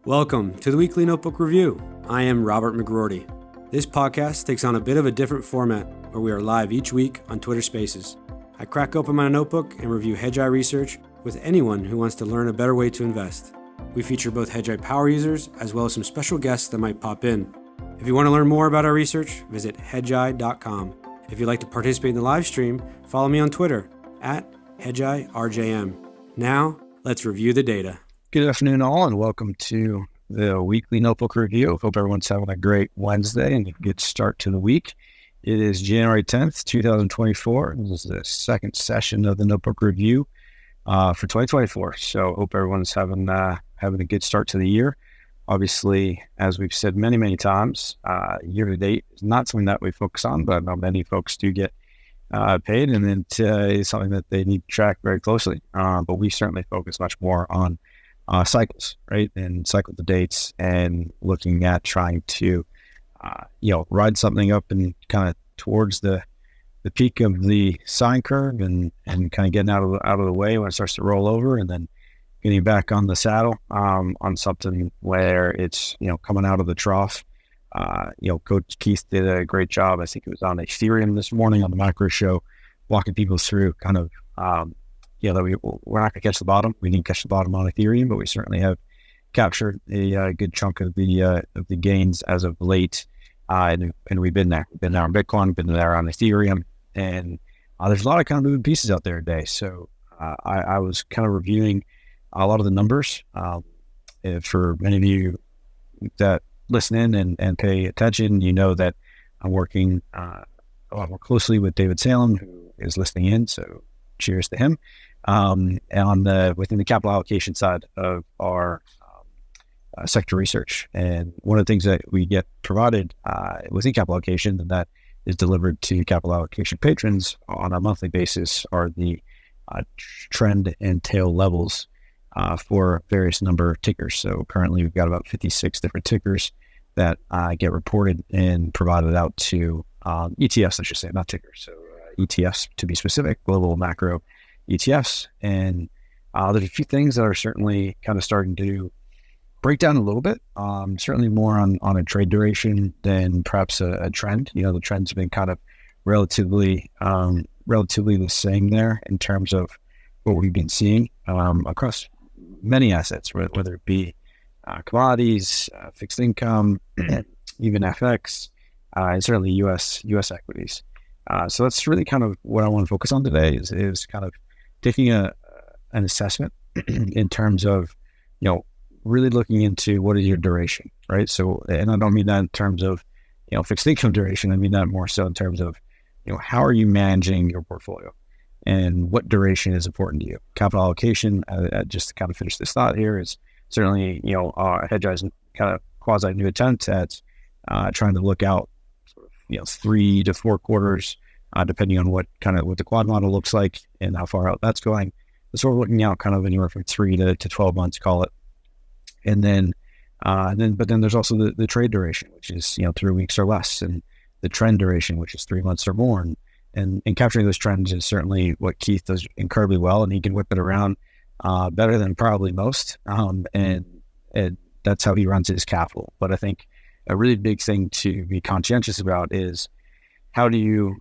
Welcome to the Weekly Notebook Review. I am Robert McGroarty. This podcast takes on a bit of a different format where we are live each week on Twitter Spaces. I crack open my notebook and review Hedgeye research with anyone who wants to learn a better way to invest. We feature both Hedgeye power users as well as some special guests that might pop in. If you want to learn more about our research, visit hedgeye.com. If you'd like to participate in the live stream, follow me on Twitter at HedgeyeRJM. Now, let's review the data. Good afternoon, all, and welcome to the Weekly Notebook Review. Hope everyone's having a great Wednesday and a good start to the week. It is January 10th, 2024. This is the second session of the Notebook Review for 2024. So hope everyone's having a good start to the year. Obviously, as we've said many, many times, year to date is not something that we focus on, but many folks do get paid, and it is something that they need to track very closely. But we certainly focus much more on cycles, right? And cycle the dates and looking at trying to, ride something up and kind of towards the peak of the sine curve and kind of getting out of the way when it starts to roll over, and then getting back on the saddle on something where it's, coming out of the trough. Coach Keith did a great job. I think it was on Ethereum this morning on the macro show, walking people through kind of, that we're not going to catch the bottom. We didn't catch the bottom on Ethereum, but we certainly have captured a good chunk of the gains as of late. And we've been there. We've been there on Bitcoin, been there on Ethereum, and there's a lot of kind of moving pieces out there today. So I was kind of reviewing a lot of the numbers. For many of you that listen in and pay attention, you know that I'm working a lot more closely with David Salem, who is listening in. So cheers to him. And within the capital allocation side of our sector research. And one of the things that we get provided within capital allocation, and that is delivered to capital allocation patrons on a monthly basis, are the trend and tail levels for various number of tickers. So currently we've got about 56 different tickers that get reported and provided out to ETFs, I should say, not tickers. So ETFs, to be specific, global macro ETFs. And there's a few things that are certainly kind of starting to break down a little bit, certainly more on a trade duration than perhaps a trend. The trend's been kind of relatively the same there in terms of what we've been seeing across many assets, whether it be commodities, fixed income, even FX, and certainly US equities. So that's really kind of what I want to focus on today is kind of taking an assessment in terms of, really looking into what is your duration, right? So, and I don't mean that in terms of, fixed income duration. I mean that more so in terms of, how are you managing your portfolio and what duration is important to you? Capital allocation, just to kind of finish this thought here, is certainly, Hedgeye's kind of quasi new attempt at trying to look out sort of, 3 to 4 quarters, depending on what the quad model looks like and how far out that's going. So we're looking out kind of anywhere from 3 to 12 months, call it. And then there's also the trade duration, which is, 3 weeks or less, and the trend duration, which is 3 months or more. And capturing those trends is certainly what Keith does incredibly well, and he can whip it around better than probably most. And that's how he runs his capital. But I think a really big thing to be conscientious about is, how do you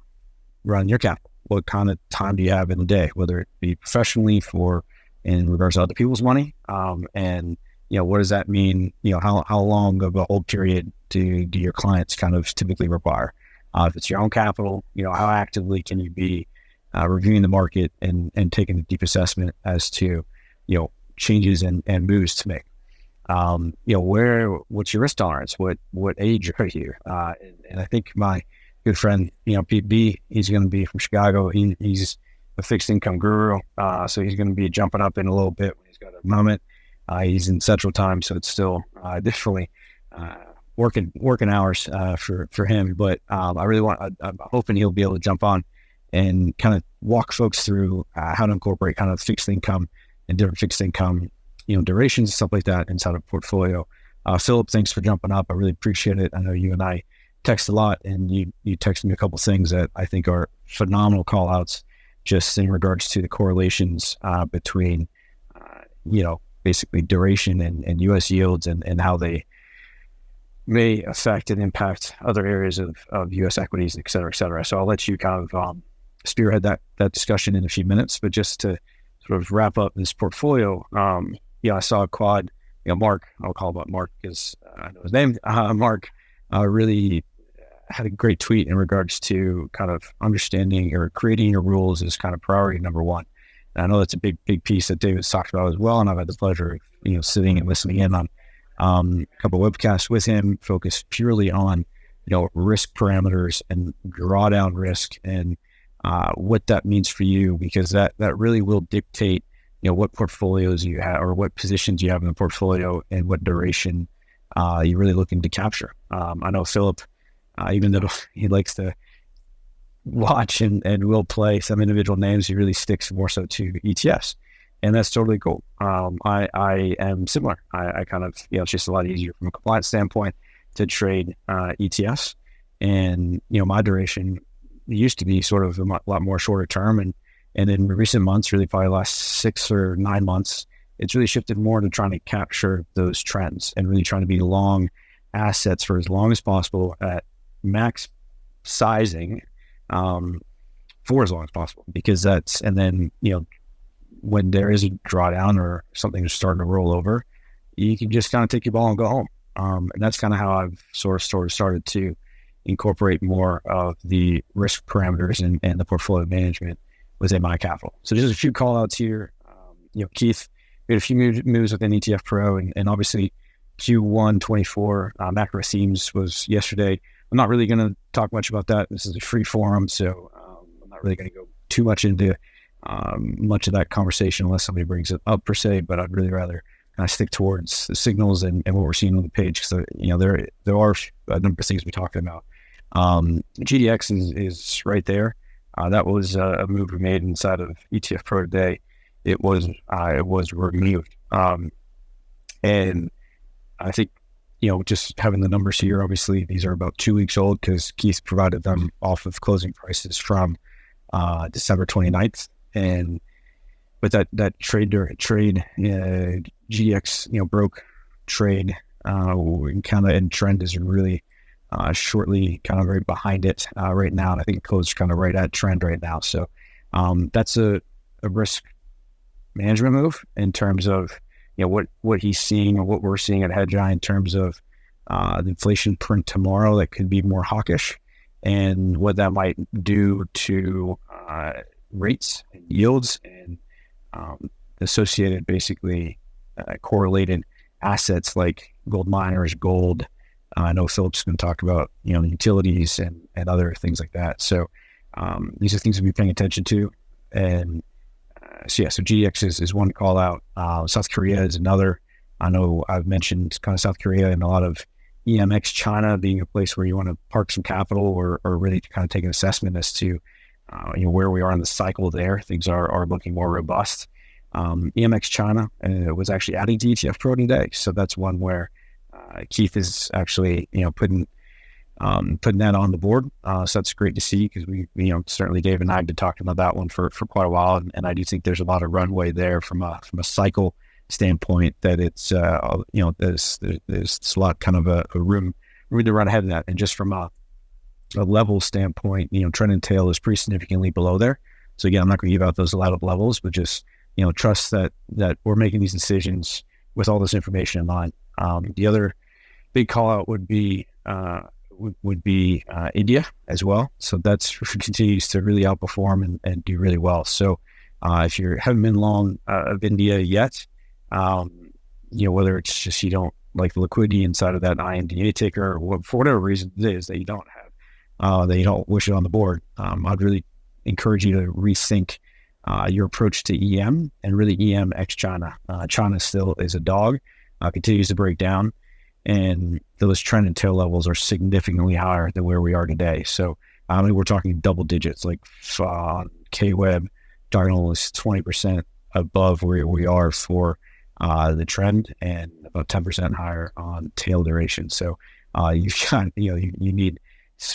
run your capital? What kind of time do you have in the day, whether it be professionally in regards to other people's money? And, what does that mean? How long of a hold period do your clients kind of typically require? If it's your own capital, how actively can you be reviewing the market and taking a deep assessment as to, changes and moves to make? What's your risk tolerance? What age are you? And I think my good friend, Pete B, he's going to be from Chicago. He's a fixed income guru. So he's going to be jumping up in a little bit when he's got a moment. He's in Central Time, so it's still definitely working hours for him. But I'm hoping he'll be able to jump on and kind of walk folks through how to incorporate kind of fixed income and different fixed income, durations and stuff like that inside of portfolio. Philip, thanks for jumping up. I really appreciate it. I know you and I text a lot, and you texted me a couple things that I think are phenomenal call outs just in regards to the correlations between basically duration and U.S. yields and how they may affect and impact other areas of U.S. equities, et cetera, et cetera. So I'll let you kind of spearhead that discussion in a few minutes. But just to sort of wrap up this portfolio, I saw a quad, Mark, I'll call him Mark because I know his name. Mark really had a great tweet in regards to kind of understanding or creating your rules is kind of priority number one. And I know that's a big piece that David's talked about as well. And I've had the pleasure of, sitting and listening in on a couple of webcasts with him focused purely on, risk parameters and drawdown risk and what that means for you, because that really will dictate, what portfolios you have or what positions you have in the portfolio and what duration you're really looking to capture. I know Philip, even though he likes to watch and will play some individual names, he really sticks more so to ETFs. And that's totally cool. I am similar. I kind of, it's just a lot easier from a compliance standpoint to trade ETFs. And, my duration used to be sort of a lot more shorter term. And in recent months, really probably the last 6 or 9 months, it's really shifted more to trying to capture those trends and really trying to be long assets for as long as possible at max sizing for as long as possible, because and then, when there is a drawdown or something is starting to roll over, you can just kind of take your ball and go home. And that's kind of how I've sort of started to incorporate more of the risk parameters and the portfolio management within my capital. So just a few call outs here. Keith made a few moves within ETF Pro and obviously Q1 24 macro themes was yesterday. I'm not really going to talk much about that. This is a free forum, so I'm not really going to go too much into much of that conversation unless somebody brings it up per se, but I'd really rather kind of stick towards the signals and what we're seeing on the page. So, there are a number of things we're talking about. GDX is right there. That was a move we made inside of ETF Pro today. It was removed. And I think, just having the numbers here, obviously these are about 2 weeks old because Keith provided them off of closing prices from December 29th. But that trade GDX, broke trade, and trend is really shortly kind of right behind it right now. And I think it closed kind of right at trend right now. So that's a risk management move in terms of, what he's seeing or what we're seeing at Hedgeye in terms of the inflation print tomorrow that could be more hawkish and what that might do to rates and yields and associated, basically correlated assets like gold miners, gold. I know Philip's going to talk about, utilities and other things like that. So these are things to be paying attention to. And so GDX is one call out. South Korea is another. I know I've mentioned kind of South Korea and a lot of EMX China being a place where you want to park some capital or really to kind of take an assessment as to where we are in the cycle there. Things are looking more robust. EMX China was actually adding to ETF Pro today. So that's one where Keith is actually, putting that on the board. So that's great to see because we certainly Dave and I have been talking about that one for quite a while. And I do think there's a lot of runway there from a cycle standpoint that it's, there's a lot kind of a room to run ahead of that. And just from a level standpoint, trend and tail is pretty significantly below there. So again, I'm not going to give out those levels, but just, trust that we're making these decisions with all this information in mind. The other big call out would be India as well. So that's continues to really outperform and do really well. So if you haven't been long of India yet, whether it's just you don't like the liquidity inside of that INDA ticker or for whatever reason it is that you don't have, that you don't wish it on the board, I'd really encourage you to rethink your approach to EM and really EM ex China. China still is a dog, continues to break down. And those trend and tail levels are significantly higher than where we are today. So we're talking double digits, like K-Web, talking almost 20% above where we are for the trend and about 10% higher on tail duration. So you've got, you need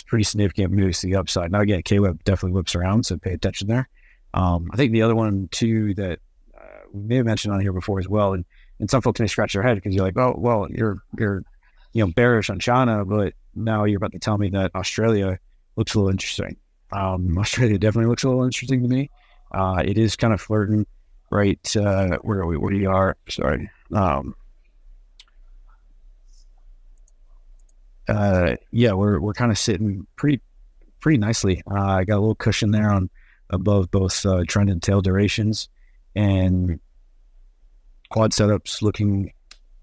pretty significant moves to the upside. Now again, K-Web definitely whips around, so pay attention there. I think the other one too that we may have mentioned on here before as well, and And some folks may scratch their head because you're like, oh, well, you're bearish on China, but now you're about to tell me that Australia looks a little interesting. Australia definitely looks a little interesting to me. It is kind of flirting right where we are. Sorry. We're kind of sitting pretty nicely. I got a little cushion there on above both trend and tail durations, and quad setups looking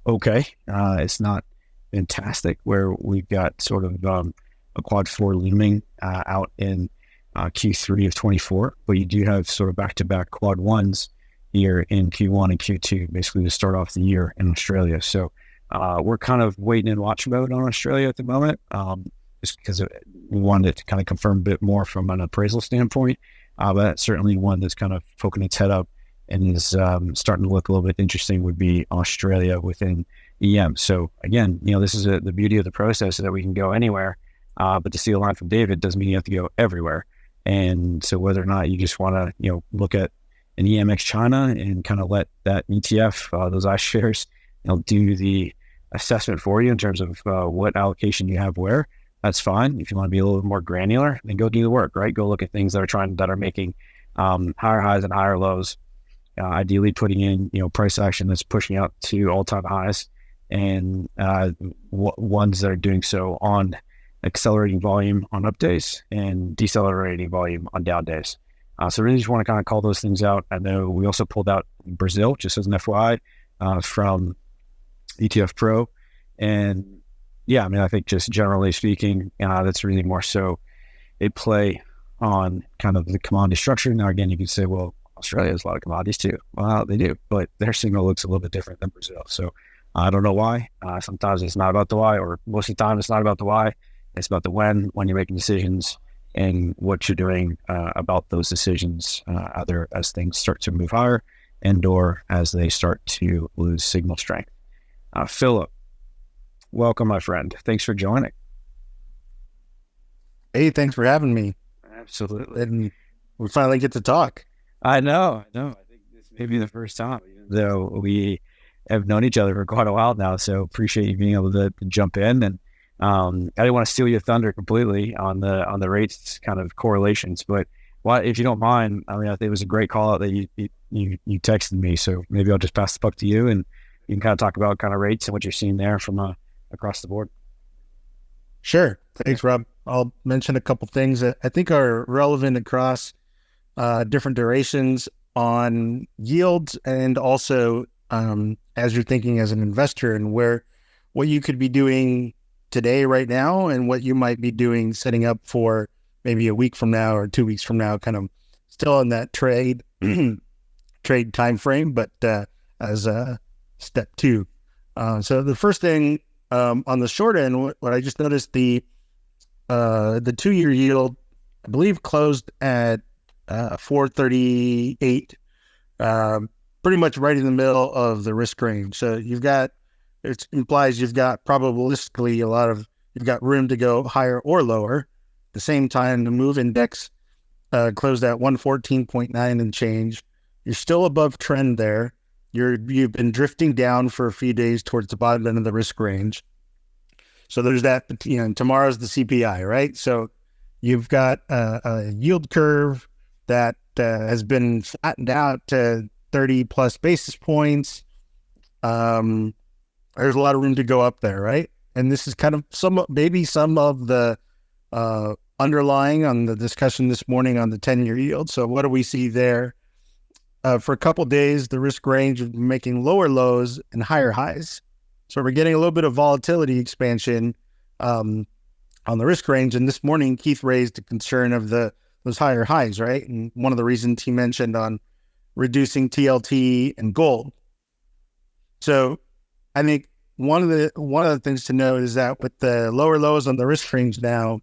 okay. It's not fantastic where we've got sort of a quad 4 looming out in Q3 of 24, but you do have sort of back-to-back quad 1s here in Q1 and Q2, basically to start off the year in Australia. So we're kind of waiting in watch mode on Australia at the moment, just because we wanted to kind of confirm a bit more from an appraisal standpoint, but that's certainly one that's kind of poking its head up and is starting to look a little bit interesting would be Australia within EM. So again, this is the beauty of the process, that we can go anywhere, but to see a line from David doesn't mean you have to go everywhere. And so whether or not you just want to, look at an EMX China and kind of let that ETF, those iShares, do the assessment for you in terms of what allocation you have where, that's fine. If you want to be a little bit more granular, then go do the work, right? Go look at things that are making higher highs and higher lows. Ideally putting in, price action that's pushing out to all-time highs, and ones that are doing so on accelerating volume on up days and decelerating volume on down days. So really just want to kind of call those things out. I know we also pulled out Brazil, just as an FYI, from ETF Pro. And yeah, I think just generally speaking, that's really more so a play on kind of the commodity structure. Now, again, you can say, well, Australia has a lot of commodities too. Well, they do, but their signal looks a little bit different than Brazil. So I don't know why. Sometimes it's not about the why, or most of the time it's not about the why. It's about the when you're making decisions and what you're doing about those decisions, either as things start to move higher and or as they start to lose signal strength. Philip, welcome, my friend. Thanks for joining. Hey, thanks for having me. Absolutely. And we finally get to talk. I know. I think this may be the first time, though we have known each other for quite a while now. So appreciate you being able to jump in. And I didn't want to steal your thunder completely on the rates kind of correlations, but if you don't mind, I think it was a great call out that you texted me. So maybe I'll just pass the puck to you, and you can kind of talk about kind of rates and what you're seeing there from across the board. Sure. Thanks, Rob. I'll mention a couple things that I think are relevant across different durations on yields, and also as you're thinking as an investor, and what you could be doing today, right now, and what you might be doing setting up for maybe a week from now or 2 weeks from now, kind of still in that trade time frame, but as a step two. So the first thing on the short end, what I just noticed, the 2-year yield, I believe, closed at 438, pretty much right in the middle of the risk range. So it implies you've got probabilistically you've got room to go higher or lower. At the same time, the MOVE index closed at 114.9 and change. You're still above trend there. You've been drifting down for a few days towards the bottom end of the risk range. So there's that, tomorrow's the CPI, right? So you've got a yield curve that has been flattened out to 30 plus basis points. There's a lot of room to go up there, right? And this is kind of some of the underlying on the discussion this morning on the 10-year yield. So what do we see there? For a couple of days, the risk range is making lower lows and higher highs. So we're getting a little bit of volatility expansion on the risk range. And this morning, Keith raised the concern of those higher highs, right? And one of the reasons he mentioned on reducing TLT and gold. So I think one of the things to note is that with the lower lows on the risk range now,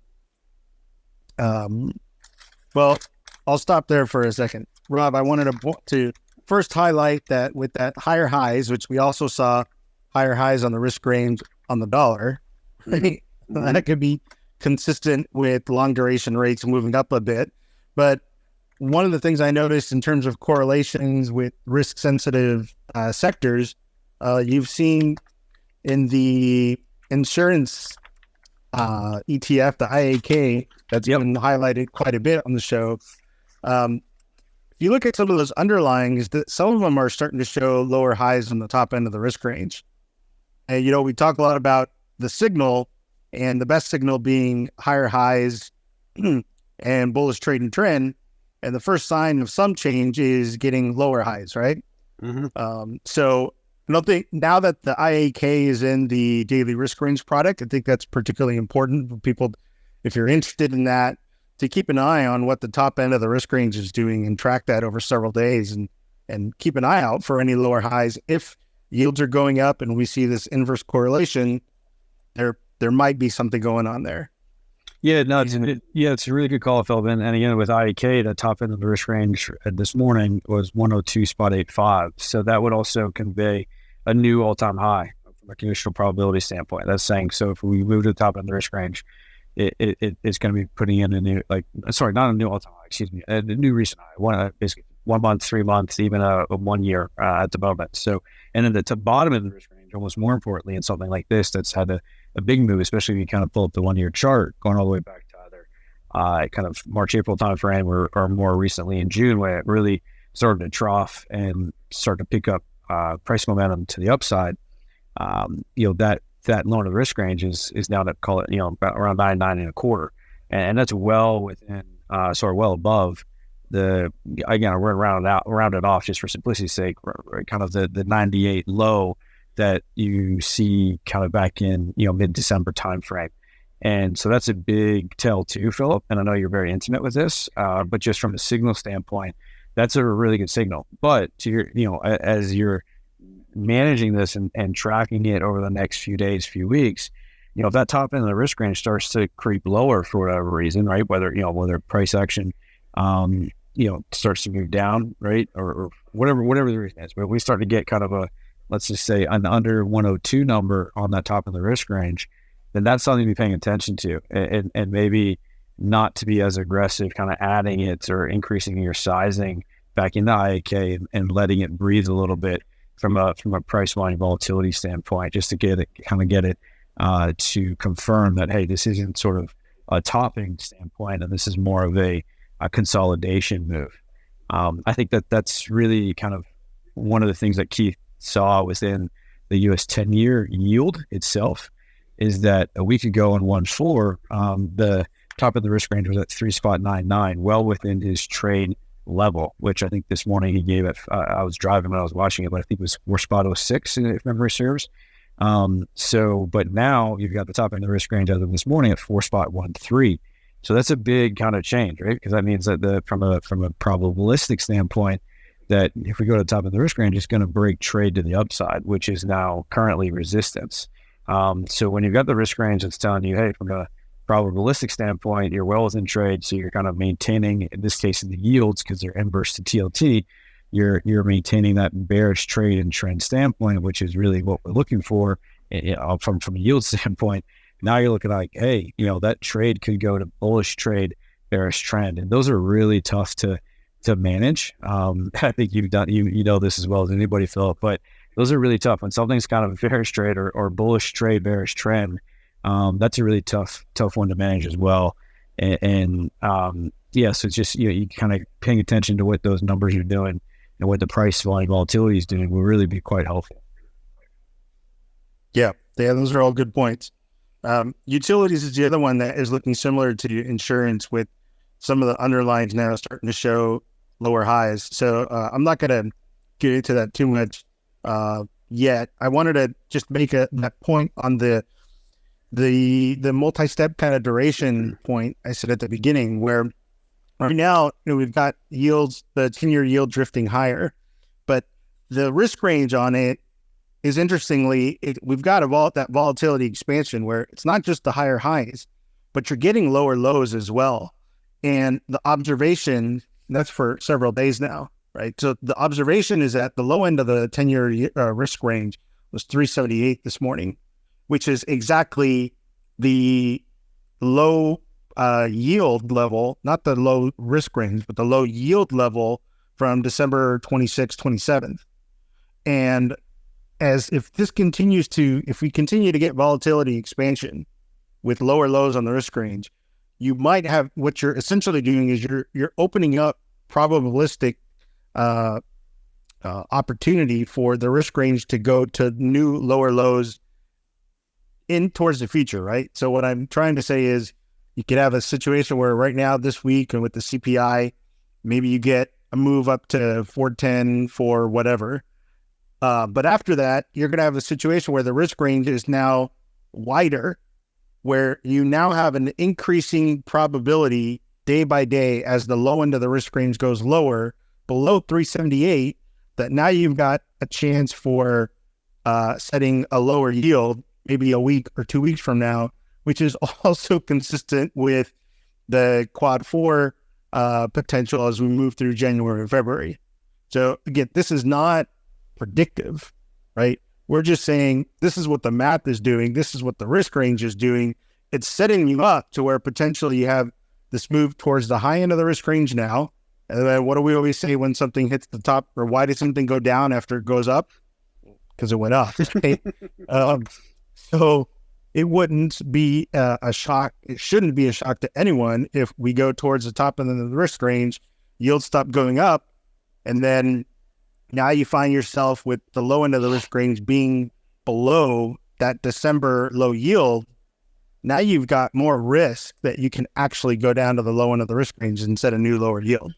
well, I'll stop there for a second. Rob, I wanted to first highlight that with that higher highs, which we also saw higher highs on the risk range on the dollar, right? That could be consistent with long duration rates moving up a bit. But one of the things I noticed in terms of correlations with risk sensitive sectors, You've seen in the insurance ETF, the IAK, that's been highlighted quite a bit on the show. If you look at some of those underlyings, that some of them are starting to show lower highs on the top end of the risk range. And, we talk a lot about the signal, and the best signal being higher highs and bullish trade and trend. And the first sign of some change is getting lower highs, right? Mm-hmm. So I don't think now that the IAK is in the daily risk range product, I think that's particularly important for people, if you're interested in that, to keep an eye on what the top end of the risk range is doing and track that over several days and keep an eye out for any lower highs. If yields are going up and we see this inverse correlation, there might be something going on there. Yeah, no, it's a really good call, Philip. And again, with IEK, the top end of the risk range this morning was 102.85. So that would also convey a new all-time high from a conditional probability standpoint. That's saying, so if we move to the top end of the risk range, it's going to be putting in a new, not a new all-time high, excuse me, a new recent high, basically 1 month, 3 months, even a 1 year at the moment. So, and then the bottom end of the risk range, almost more importantly, in something like this that's had a big move, especially if you kind of pull up the 1 year chart, going all the way back to either kind of March, April timeframe or more recently in June, where it really started to trough and start to pick up price momentum to the upside. That loan of the risk range is now to call it, about around 9.25. And that's well within, well above we're going to round it off just for simplicity's sake, kind of the 98 low that you see kind of back in, mid-December timeframe. And so that's a big tell too, Philip. And I know you're very intimate with this, but just from a signal standpoint, that's a really good signal. But to your, as you're managing this and tracking it over the next few days, few weeks, if that top end of the risk range starts to creep lower for whatever reason, right? Whether price action, starts to move down, right? Or whatever the reason is, but we start to get kind of let's just say an under 102 number on that top of the risk range, then that's something to be paying attention to, and maybe not to be as aggressive, kind of adding it or increasing your sizing back in the IAK and letting it breathe a little bit from a price volume volatility standpoint, just to get it to confirm that, hey, this isn't sort of a topping standpoint, and this is more of a consolidation move. I think that's really kind of one of the things that Keith saw within the U.S. 10-year yield itself, is that a week ago on 1.4, the top of the risk range was at 3.99, well within his trade level, which I think this morning he gave it. I was driving when I was watching it, but I think it was 4.06 if memory serves. But now you've got the top end of the risk range as of this morning at 4.13. So that's a big kind of change, right? Because that means that from a probabilistic standpoint, that if we go to the top of the risk range, it's going to break trade to the upside, which is now currently resistance. So when you've got the risk range that's telling you, hey, from a probabilistic standpoint, you're well within trade, so you're kind of maintaining, in this case, in the yields, because they're inverse to TLT, you're maintaining that bearish trade and trend standpoint, which is really what we're looking for from a yield standpoint. Now you're looking like, hey, that trade could go to bullish trade, bearish trend, and those are really tough to manage. I think you've done, this as well as anybody, Philip, but those are really tough. When something's kind of a bearish trade or bullish trade, bearish trend, that's a really tough one to manage as well. So it's just, you kind of paying attention to what those numbers are doing and what the price volume volatility is doing will really be quite helpful. Yeah, those are all good points. Utilities is the other one that is looking similar to insurance, with some of the underlines now starting to show lower highs. So I'm not going to get into that too much yet. I wanted to just make that point on the multi-step kind of duration point I said at the beginning, where right now we've got yields, the 10-year yield drifting higher, but the risk range on it is, interestingly, we've got that volatility expansion where it's not just the higher highs, but you're getting lower lows as well. And the observation, that's for several days now, right? So the observation is at the low end of the 10-year risk range was 378 this morning, which is exactly the low yield level, not the low risk range, but the low yield level from December 26th, 27th. And as if we continue to get volatility expansion with lower lows on the risk range, you might have, what you're essentially doing is you're opening up probabilistic opportunity for the risk range to go to new lower lows in towards the future, right? So what I'm trying to say is you could have a situation where right now this week and with the CPI, maybe you get a move up to 410 for whatever. But after that, you're going to have a situation where the risk range is now wider, where you now have an increasing probability day by day as the low end of the risk range goes lower, below 378, that now you've got a chance for setting a lower yield, maybe a week or 2 weeks from now, which is also consistent with the quad 4 potential as we move through January and February. So again, this is not predictive, right? We're just saying this is what the math is doing. This is what the risk range is doing. It's setting you up to where potentially you have this move towards the high end of the risk range now. And then what do we always say when something hits the top, or why does something go down after it goes up? Because it went up. Right? So it wouldn't be a shock. It shouldn't be a shock to anyone if we go towards the top end of the risk range, yields stop going up, and then now you find yourself with the low end of the risk range being below that December low yield. Now you've got more risk that you can actually go down to the low end of the risk range and set a new lower yield.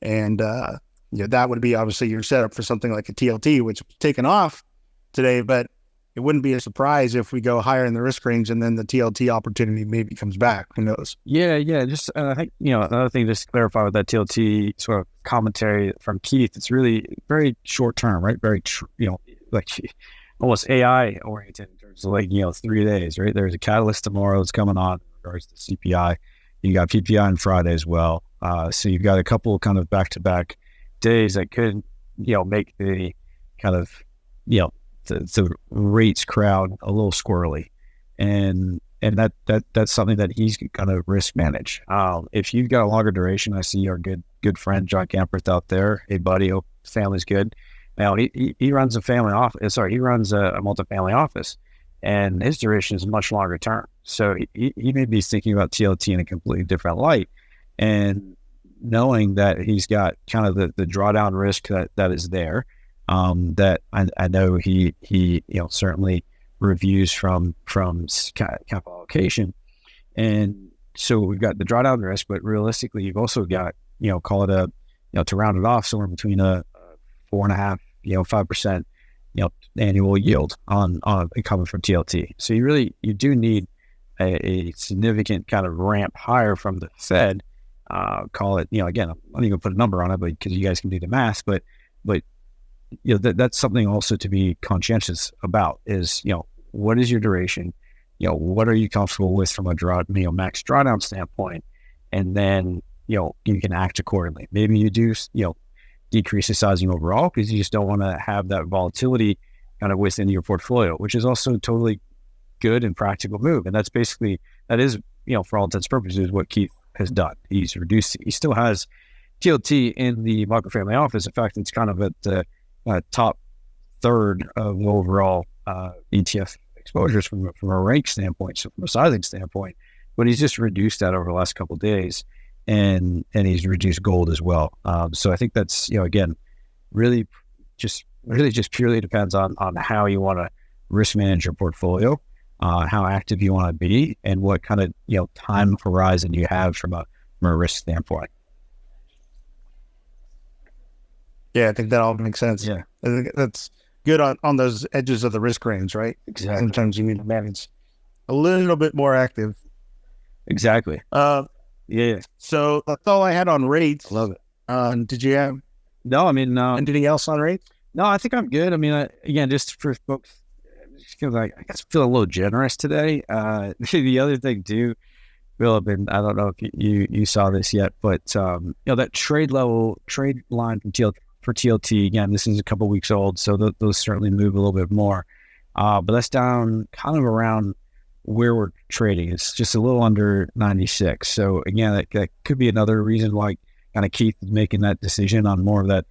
And that would be obviously your setup for something like a TLT, which was taken off today, but it wouldn't be a surprise if we go higher in the risk range and then the TLT opportunity maybe comes back. Who knows? Yeah. Just I think, another thing just to clarify with that TLT sort of commentary from Keith, it's really very short term, right? Very, like almost AI oriented in terms of 3 days, right? There's a catalyst tomorrow that's coming on in regards to CPI. You got PPI on Friday as well. So you've got a couple kind of back-to-back days that could, make the kind of, the rates crowd a little squirrely. And that's something that he's going to risk manage. If you've got a longer duration, I see our good friend, John Camperth out there. Hey buddy, hope family's good. Now he runs a family office. He runs a multifamily office, and his duration is much longer term. So he may be thinking about TLT in a completely different light, and knowing that he's got kind of the drawdown risk that is there. That I know he certainly reviews from capital allocation, and so we've got the drawdown risk, but realistically, you've also got call it to round it off somewhere between a 4.5 5% annual yield on coming from TLT. So you do need a significant kind of ramp higher from the Fed. Call it again, I'm not even gonna put a number on it, but because you guys can do the math, but that's something also to be conscientious about is, what is your duration? What are you comfortable with from a max drawdown standpoint? And then, you can act accordingly. Maybe you do, decrease the sizing overall because you just don't want to have that volatility kind of within your portfolio, which is also totally good and practical move. And that is, for all intents and purposes, what Keith has done. He still has TLT in the multifamily office. In fact, it's kind of at the top third of overall ETF exposures from a rank standpoint, so from a sizing standpoint. But he's just reduced that over the last couple of days, and he's reduced gold as well. So I think that's again, really just purely depends on how you want to risk manage your portfolio, how active you want to be, and what kind of time horizon you have from a risk standpoint. Yeah, I think that all makes sense. Yeah. I think that's good on those edges of the risk range, right? Exactly. Sometimes you need to manage a little bit more active. Exactly. Yeah. So that's all I had on rates. Love it. Did you have? No, I mean, anything else on rates? No, I think I'm good. I mean, again, just for folks, I guess feeling a little generous today. The other thing too, Philip, and I don't know if you saw this yet, but that trade line for TLT, again, this is a couple weeks old, so those certainly move a little bit more. But that's down kind of around where we're trading. It's just a little under 96. So again, that could be another reason why kind of Keith is making that decision on more of that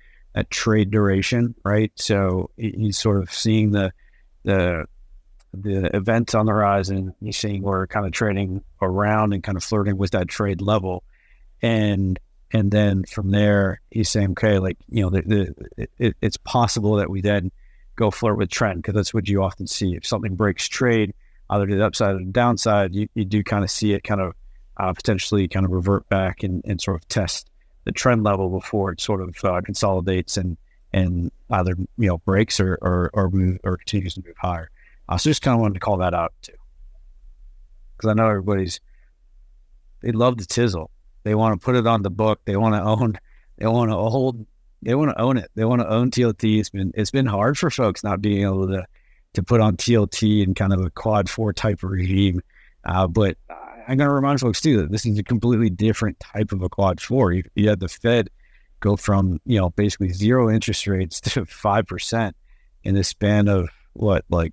trade duration, right? So he's sort of seeing the events on the horizon. He's seeing we're kind of trading around and kind of flirting with that trade level, and then from there he's saying, okay, like, you know, it's possible that we then go flirt with trend, because that's what you often see. If something breaks trade, either to the upside or the downside, you do kind of see it kind of potentially kind of revert back and sort of test the trend level before it sort of consolidates and either, you know, breaks or move or continues to move higher. So just kind of wanted to call that out too, because I know they love the tizzle. They want to put it on the book. They want to own it. They want to own TLT. It's been hard for folks not being able to put on TLT in kind of a quad 4 type of regime. But I'm going to remind folks too that this is a completely different type of a quad 4. You had the Fed go from, you know, basically zero interest rates to 5% in the span of like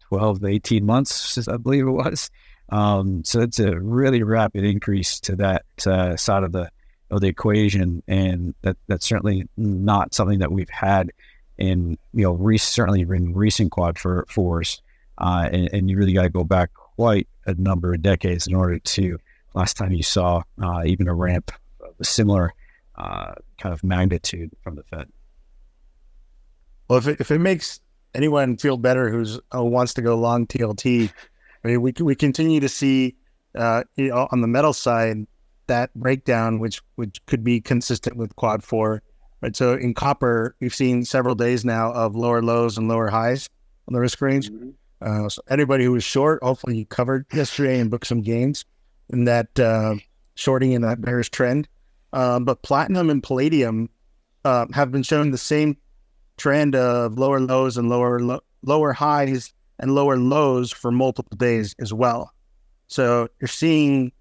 12 to 18 months, I believe it was. So it's a really rapid increase to that side of the equation, and that's certainly not something that we've had in, you know, certainly in recent quad 4s, and you really got to go back quite a number of decades in order to last time you saw even a ramp of a similar kind of magnitude from the Fed. Well, if it makes anyone feel better who wants to go long TLT, I mean, we continue to see you know, on the metal side, that breakdown, which could be consistent with quad 4, right? So in copper, we've seen several days now of lower lows and lower highs on the risk range. Mm-hmm. So anybody who was short, hopefully you covered yesterday and booked some gains in that shorting in that bearish trend. But platinum and palladium have been showing the same trend of lower lows and lower highs and lower lows for multiple days as well. So you're seeing,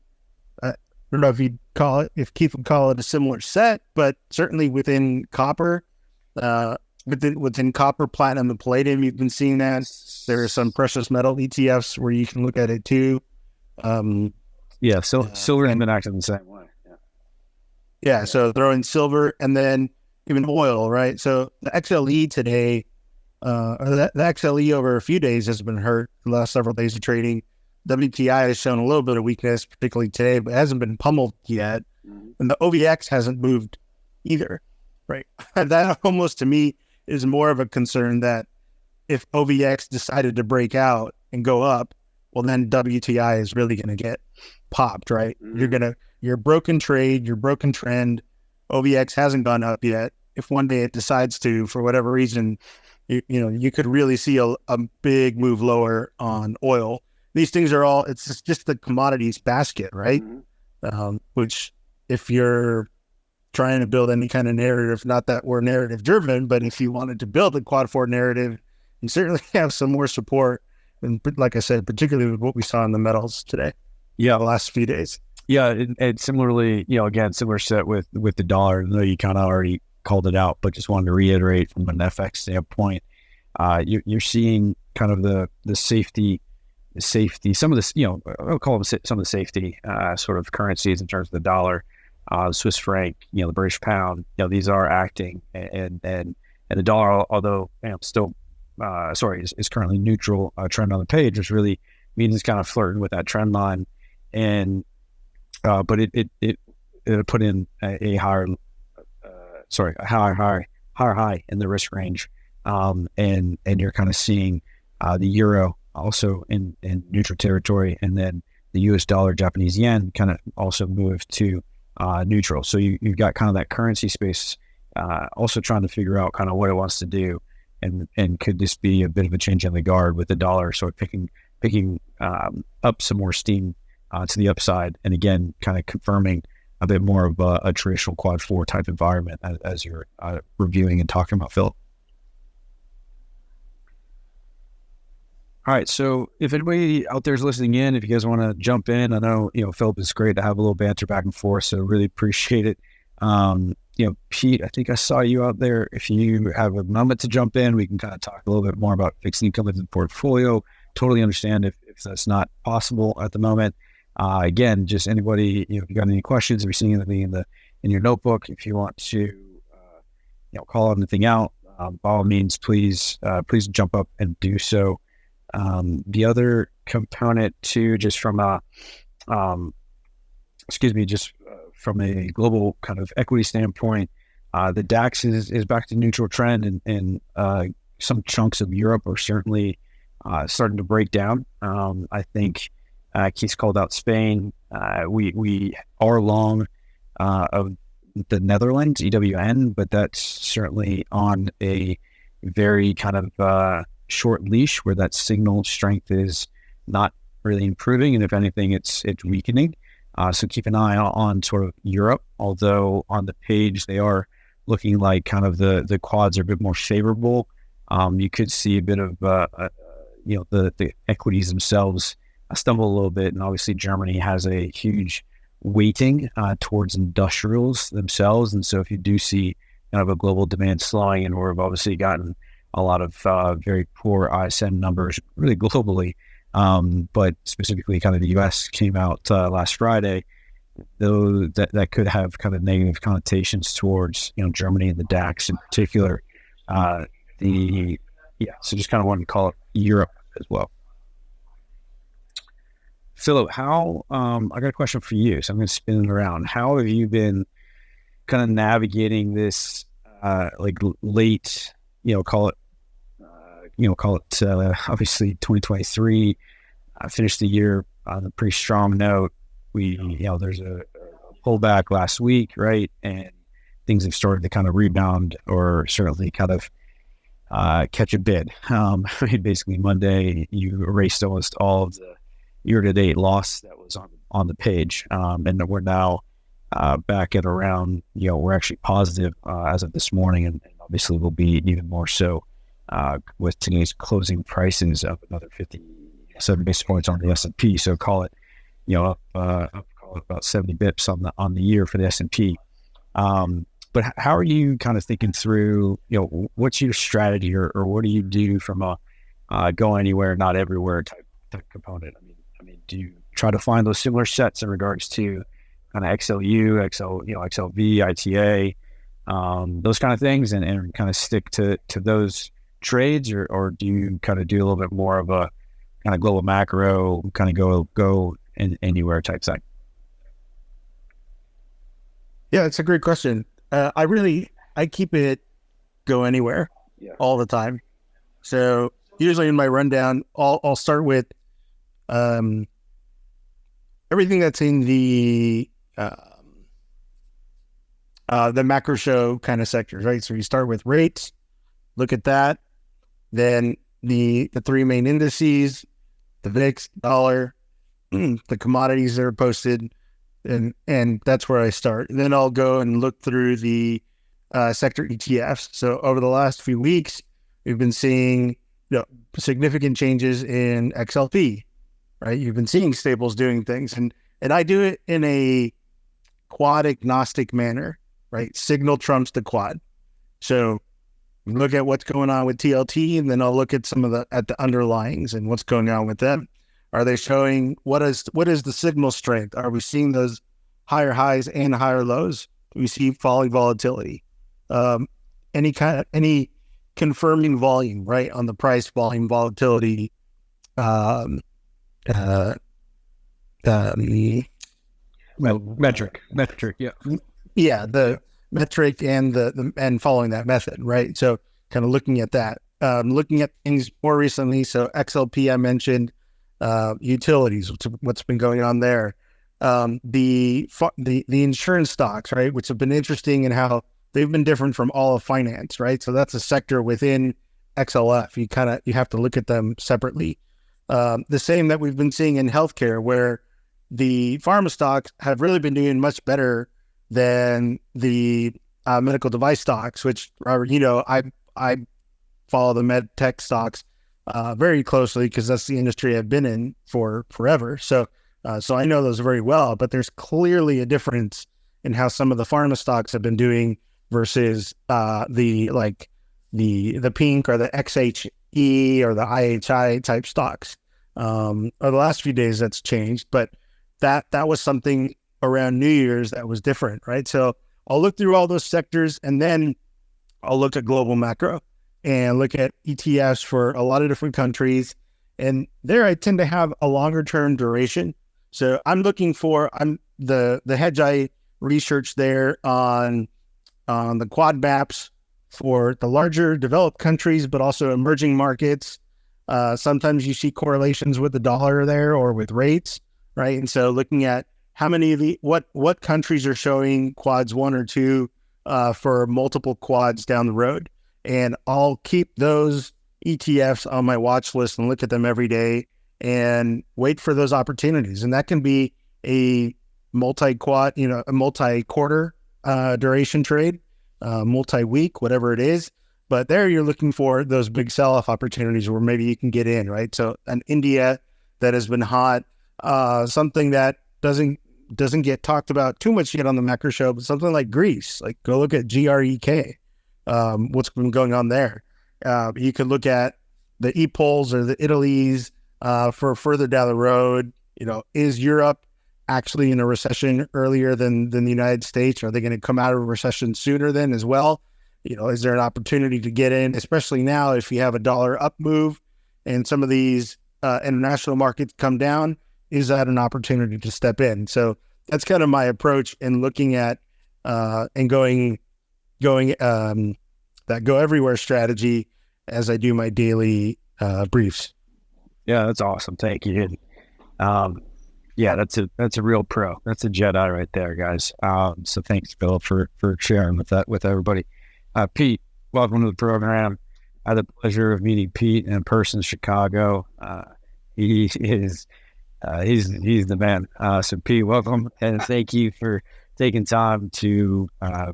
I don't know if Keith would call it a similar set, but certainly within copper, within copper, platinum, and palladium, you've been seeing that. There are some precious metal ETFs where you can look at it too. Silver has been acting the same way. Yeah, so throw in silver and then even oil, right? So the XLE today, the XLE over a few days has been hurt the last several days of trading. WTI has shown a little bit of weakness, particularly today, but hasn't been pummeled yet. Mm-hmm. And the OVX hasn't moved either, right? That almost to me is more of a concern, that if OVX decided to break out and go up, well, then WTI is really going to get popped, right? Mm-hmm. Your broken trade, your broken trend, OVX hasn't gone up yet. If one day it decides to, for whatever reason, you could really see a big move lower on oil. These things are all, it's just the commodities basket, right? Mm-hmm. Which, if you're trying to build any kind of narrative, not that we're narrative driven, but if you wanted to build a quad 4 narrative, you certainly have some more support. And like I said, particularly with what we saw in the metals today. Yeah, the last few days. Yeah, and similarly, again, similar set with the dollar. I know you kind of already called it out, but just wanted to reiterate from an FX standpoint, you're seeing kind of the safety, some of the, I'll call them some of the safety sort of currencies in terms of the dollar, the Swiss franc, the British pound. These are acting, and the dollar, although still, is currently neutral trend on the page, which really means it's kind of flirting with that trend line, and but it put in a higher high in the risk range, and you're kind of seeing the euro also in neutral territory, and then the US dollar, Japanese yen kind of also moved to neutral. So you've got kind of that currency space also trying to figure out kind of what it wants to do, and could this be a bit of a change in the guard with the dollar sort of picking up some more steam to the upside, and again kind of confirming a bit more of a traditional quad 4 type environment as you're reviewing and talking about, Philip. All right, so if anybody out there is listening in, if you guys want to jump in, I know, Philip, it's great to have a little banter back and forth, so really appreciate it. Pete, I think I saw you out there. If you have a moment to jump in, we can kind of talk a little bit more about fixed income in the portfolio. Totally understand if that's not possible at the moment. Again, just anybody, if you got any questions, if you're seeing anything in your notebook, if you want to, call anything out, by all means, please jump up and do so. The other component too, just from a from a global kind of equity standpoint, the DAX is back to neutral trend, and some chunks of Europe are certainly starting to break down. I think Keith's called out Spain. We are long of the Netherlands, EWN, but that's certainly on a very kind of short leash where that signal strength is not really improving, and if anything, it's weakening. So keep an eye on sort of Europe, although on the page they are looking like kind of the quads are a bit more favorable. You could see a bit of the equities themselves stumble a little bit, and obviously Germany has a huge weighting towards industrials themselves, and so if you do see kind of a global demand slowing, and we've obviously gotten a lot of very poor ISM numbers really globally, but specifically kind of the US came out last Friday, though that could have kind of negative connotations towards Germany and the DAX in particular. So just kind of wanted to call it Europe as well. Philip, how I got a question for you, so I'm going to spin it around. How have you been kind of navigating this late, call it obviously 2023, finished the year on a pretty strong note. There's a pullback last week, right? And things have started to kind of rebound, or certainly kind of catch a bid. Basically Monday, you erased almost all of the year-to-date loss that was on the page. And we're now back at around, we're actually positive as of this morning, and obviously we'll be even more so with today's closing prices up another 57 basis points on the S&P. So call it, up call it about 70 bips on the year for the S&P. But how are you kind of thinking through, what's your strategy, or what do you do from a go anywhere, not everywhere type component? I mean, do you try to find those similar sets in regards to kind of XLU, XLV, ITA, those kind of things, and kind of stick to those trades, or do you kind of do a little bit more of a kind of global macro, kind of go in anywhere type thing? Yeah, it's a great question. I keep it go anywhere all the time. So usually in my rundown, I'll start with everything that's in the macro show kind of sectors, right? So you start with rates, look at that, then the three main indices, the VIX, dollar, the commodities that are posted, and that's where I start. And then I'll go and look through the sector ETFs. So over the last few weeks, we've been seeing significant changes in XLP, right? You've been seeing staples doing things, and I do it in a quad agnostic manner, right? Signal trumps the quad. So look at what's going on with TLT, and then I'll look at some of the underlyings and what's going on with them. Are they showing what is the signal strength? Are we seeing those higher highs and higher lows? Do we see falling volatility? Any confirming volume, right, on the price volume volatility? Metric, yeah. Yeah, the metric and following that method, right? So kind of looking at that, looking at things more recently. So XLP, I mentioned, utilities, what's been going on there, the insurance stocks, right, which have been interesting in how they've been different from all of finance, right? So that's a sector within XLF. You have to look at them separately. The same that we've been seeing in healthcare, where the pharma stocks have really been doing much better than the medical device stocks, which, Robert, I follow the med tech stocks very closely because that's the industry I've been in for forever. So I know those very well, but there's clearly a difference in how some of the pharma stocks have been doing versus the pink or the XHE or the IHI type stocks. Over the last few days that's changed, but that was something around New Year's that was different, right? So I'll look through all those sectors, and then I'll look at global macro and look at ETFs for a lot of different countries. And there I tend to have a longer term duration. So I'm looking for the Hedgeye research there on the quad maps for the larger developed countries, but also emerging markets. Sometimes you see correlations with the dollar there or with rates, right? And so looking at how many of what countries are showing quads 1 or 2 for multiple quads down the road. And I'll keep those ETFs on my watch list and look at them every day and wait for those opportunities. And that can be a multi-quad, a multi-quarter duration trade, multi-week, whatever it is. But there you're looking for those big sell-off opportunities where maybe you can get in, right? So an India that has been hot, something that doesn't get talked about too much yet on the macro show, but something like Greece, like go look at GREK, what's been going on there. You could look at the EPOLs or the Italies for further down the road. Is Europe actually in a recession earlier than the United States? Are they going to come out of a recession sooner then as well? Is there an opportunity to get in, especially now if you have a dollar up move and some of these international markets come down? Is that an opportunity to step in? So that's kind of my approach in looking at and going that go everywhere strategy as I do my daily briefs. Yeah, that's awesome. Thank you. Yeah, that's a real pro. That's a Jedi right there, guys. So thanks, Phil, for sharing with everybody. Pete, welcome to the program. I had the pleasure of meeting Pete in person in Chicago. He is he's the man. So Pete, welcome, and thank you for taking time to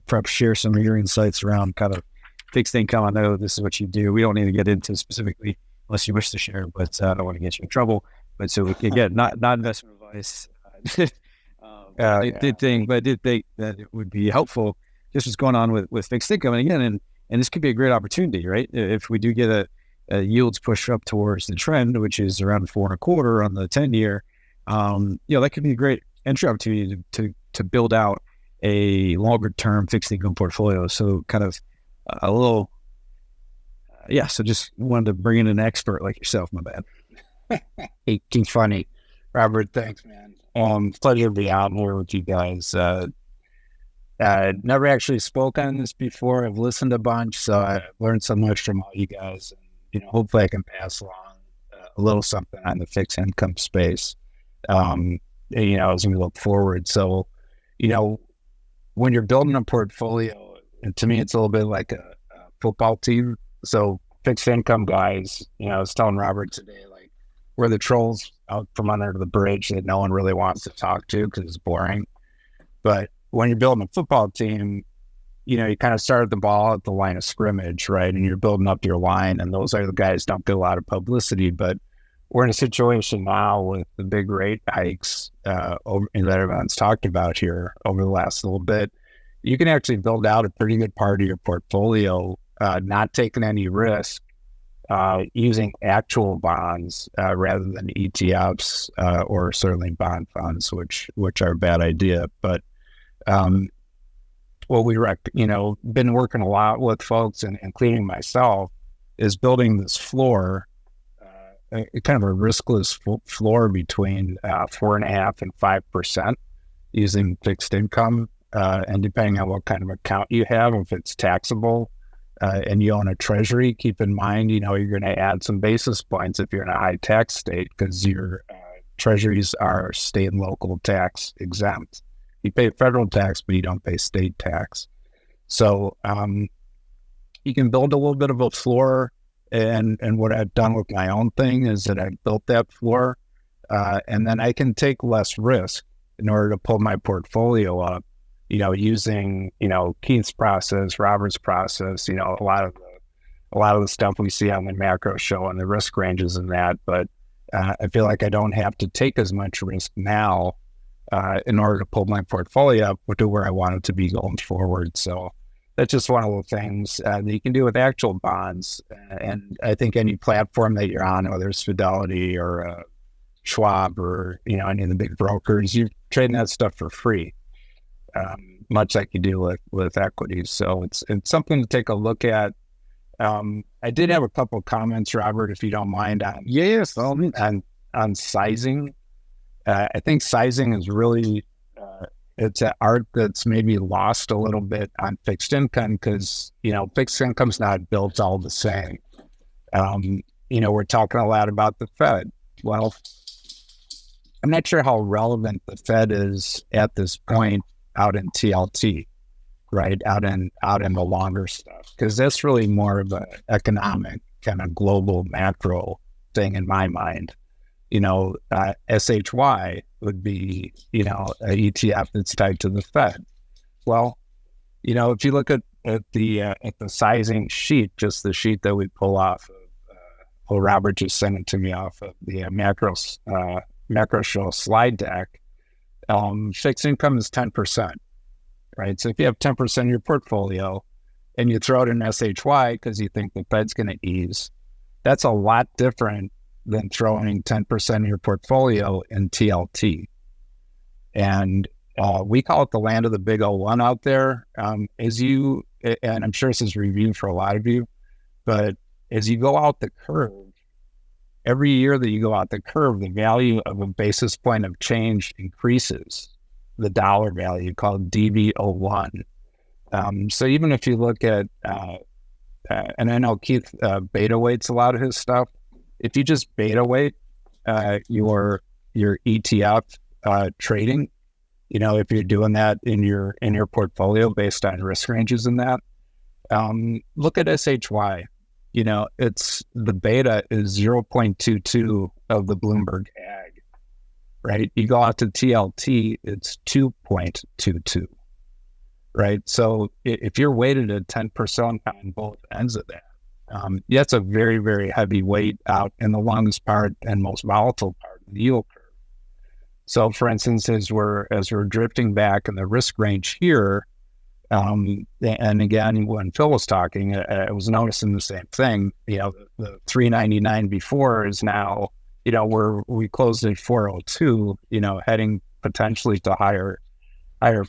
perhaps share some of your insights around kind of fixed income. I know this is what you do. We don't need to get into specifically unless you wish to share, but I don't want to get you in trouble. But so again, not investment advice. I did think that it would be helpful just what's going on with fixed income. And again, and this could be a great opportunity, right? If we do get a yields push up towards the trend, which is around 4.25 on the 10-year, that could be a great entry opportunity to build out a longer term fixed income portfolio. So kind of a little, so just wanted to bring in an expert like yourself, my bad. Hey, too funny. Robert, thanks, man. Pleasure to be out here with you guys. Never actually spoke on this before. I've listened a bunch, so I've learned so much from all you guys. And, hopefully I can pass along a little something on the fixed income space, as we look forward. So, when you're building a portfolio, and to me, it's a little bit like a football team. So fixed income guys, I was telling Robert today, like, we're the trolls out from under the bridge that no one really wants to talk to because it's boring. But when you're building a football team, you kind of start the ball at the line of scrimmage, right? And you're building up your line, and those are the guys don't get a lot of publicity. But we're in a situation now with the big rate hikes that everyone's talked about here over the last little bit. You can actually build out a pretty good part of your portfolio, not taking any risk, using actual bonds rather than ETFs or certainly bond funds, which are a bad idea. But what we been working a lot with folks, and including myself, is building this floor, kind of a riskless floor between 4.5% and 5% using fixed income. And depending on what kind of account you have, if it's taxable and you own a treasury, keep in mind, you're going to add some basis points if you're in a high tax state because your treasuries are state and local tax exempt. You pay federal tax, but you don't pay state tax. So you can build a little bit of a floor. And what I've done with my own thing is that I've built that floor and then I can take less risk in order to pull my portfolio up, using, Keith's process, Robert's process, a lot of the stuff we see on the macro show and the risk ranges in that. But I feel like I don't have to take as much risk now in order to pull my portfolio up to where I want it to be going forward. So that's just one of the things that you can do with actual bonds. And I think any platform that you're on, whether it's Fidelity or Schwab or, any of the big brokers, you're trading that stuff for free. much like you do with equities. So it's something to take a look at. I did have a couple of comments, Robert, if you don't mind, on sizing. I think sizing is really, it's an art that's maybe lost a little bit on fixed income because, fixed income's not built all the same. We're talking a lot about the Fed. Well, I'm not sure how relevant the Fed is at this point out in TLT, right? Out in the longer stuff, because that's really more of an economic kind of global macro thing in my mind. SHY would be, an ETF that's tied to the Fed. Well, if you look at the sizing sheet, just the sheet that we pull off of, Robert just sent it to me off of the macro show slide deck. Fixed income is 10%, right? So if you have 10% of your portfolio and you throw it in SHY because you think the Fed's going to ease, that's a lot different than throwing 10% of your portfolio in TLT. And we call it the land of the big O1 out there. And I'm sure this is reviewed for a lot of you, but as you go out the curve, every year that you go out the curve, the value of a basis point of change increases, the dollar value called DV01. So even if you look at, and I know Keith beta weights a lot of his stuff, if you just beta weight your ETF trading, if you're doing that in your portfolio based on risk ranges in that, look at SHY. It's the beta is 0.22 of the Bloomberg Ag, right? You go out to TLT, it's 2.22, right? So if you're weighted at 10% on both ends of that, that's a very, very heavy weight out in the longest part and most volatile part of the yield curve. So, for instance, as we're drifting back in the risk range here, and again, when Phil was talking, I was noticing the same thing. The 399 before is now, we closed at 402. Heading potentially to higher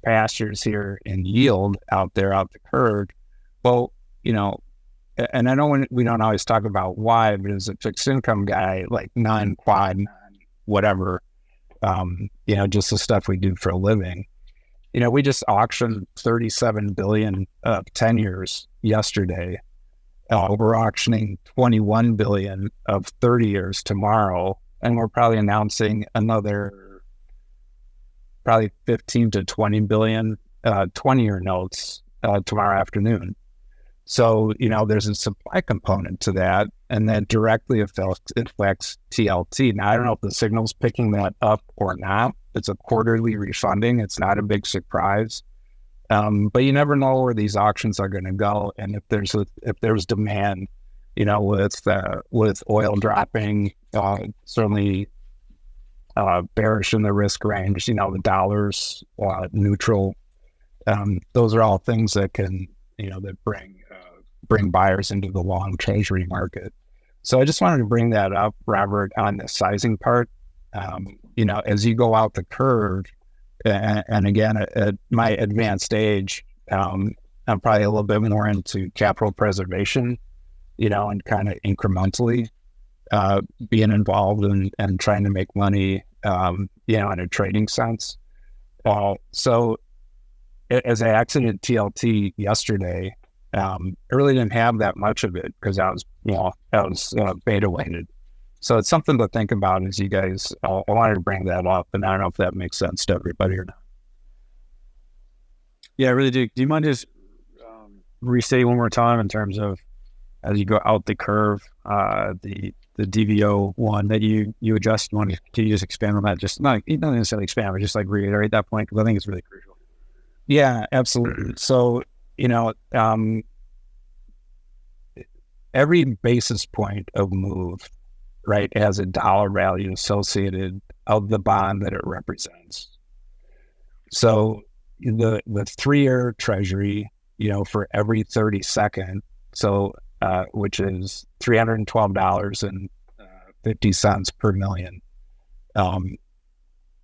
pastures here in yield out the curve. Well, and I know we don't always talk about why, but as a fixed income guy, like non-quad, whatever, just the stuff we do for a living. We just auctioned 37 billion 10 years yesterday. We're auctioning 21 billion of 30 years tomorrow, and we're probably announcing another probably 15 to 20 billion 20-year notes tomorrow afternoon. So, there's a supply component to that, and that directly affects TLT. Now, I don't know if the signal's picking that up or not. It's a quarterly refunding. It's not a big surprise. But you never know where these auctions are going to go. And if there's demand, with oil dropping, certainly bearish in the risk range, the dollar's neutral. Those are all things that can, that bring buyers into the long treasury market. So I just wanted to bring that up, Robert, on the sizing part. As you go out the curve, and again, at my advanced age, I'm probably a little bit more into capital preservation, and kind of incrementally being involved and trying to make money, in a trading sense. So as I exited TLT yesterday, I really didn't have that much of it because I was beta weighted. So it's something to think about as you guys, I wanted to bring that up, and I don't know if that makes sense to everybody or not. Yeah, I really do. Do you mind just restate one more time in terms of as you go out the curve, the DVO one that you adjust? Can you just expand on that? Just not necessarily expand, but just like reiterate that point, because I think it's really crucial. Yeah, absolutely. So, every basis point of move, right, has a dollar value associated of the bond that it represents. So the 3-year treasury, for every 32nd, so which is $312.50 per million.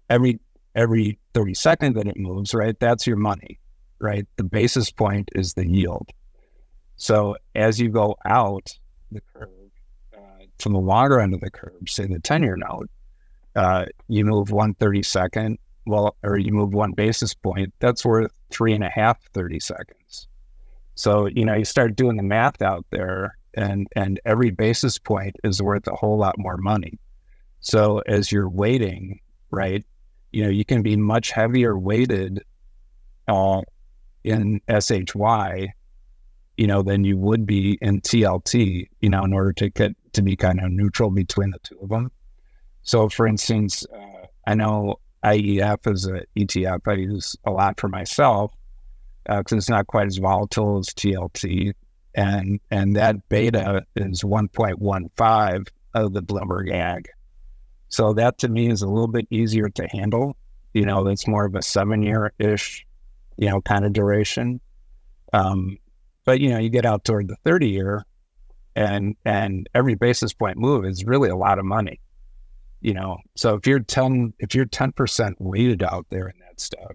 Every 32nd that it moves, right, that's your money. right? The basis point is the yield. So as you go out the curve, from the longer end of the curve, say the 10-year note, you move 1/32, or you move 1 basis point, that's worth 3.5 30 seconds. So, you start doing the math out there, and every basis point is worth a whole lot more money. So as you're waiting, right, you can be much heavier weighted in SHY, than you would be in TLT, in order to get to be kind of neutral between the two of them. So for instance, I know IEF is an ETF I use a lot for myself because it's not quite as volatile as TLT. And that beta is 1.15 of the Bloomberg Ag. So that to me is a little bit easier to handle. That's more of a 7-year-ish, kind of duration. But, you get out toward the 30-year and every basis point move is really a lot of money, So if you're 10% weighted out there in that stuff,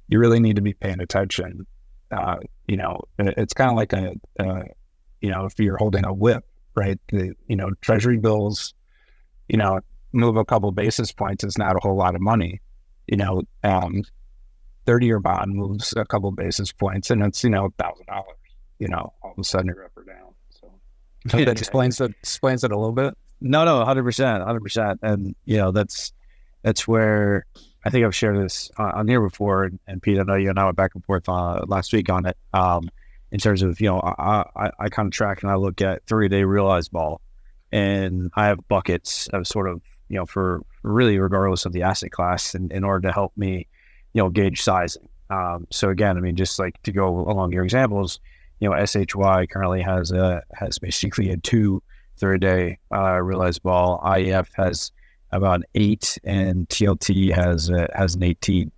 you really need to be paying attention. It's kind of like if you're holding a whip, right? Treasury bills, move a couple basis points is not a whole lot of money. 30-year bond moves a couple basis points and it's, $1,000, all of a sudden you're up or down. So that explains it a little bit. No, 100%. And, that's where I think I've shared this on here before. And Pete, I know you and I went back and forth last week on it. In terms of, I kind of track and I look at 3-day realized vol, and I have buckets of sort of, for really regardless of the asset class in order to help me, gauge sizing. So again, I mean, just like to go along your examples, SHY currently has basically a 2 3-day realized vol. IEF has about 8, and TLT has an 18.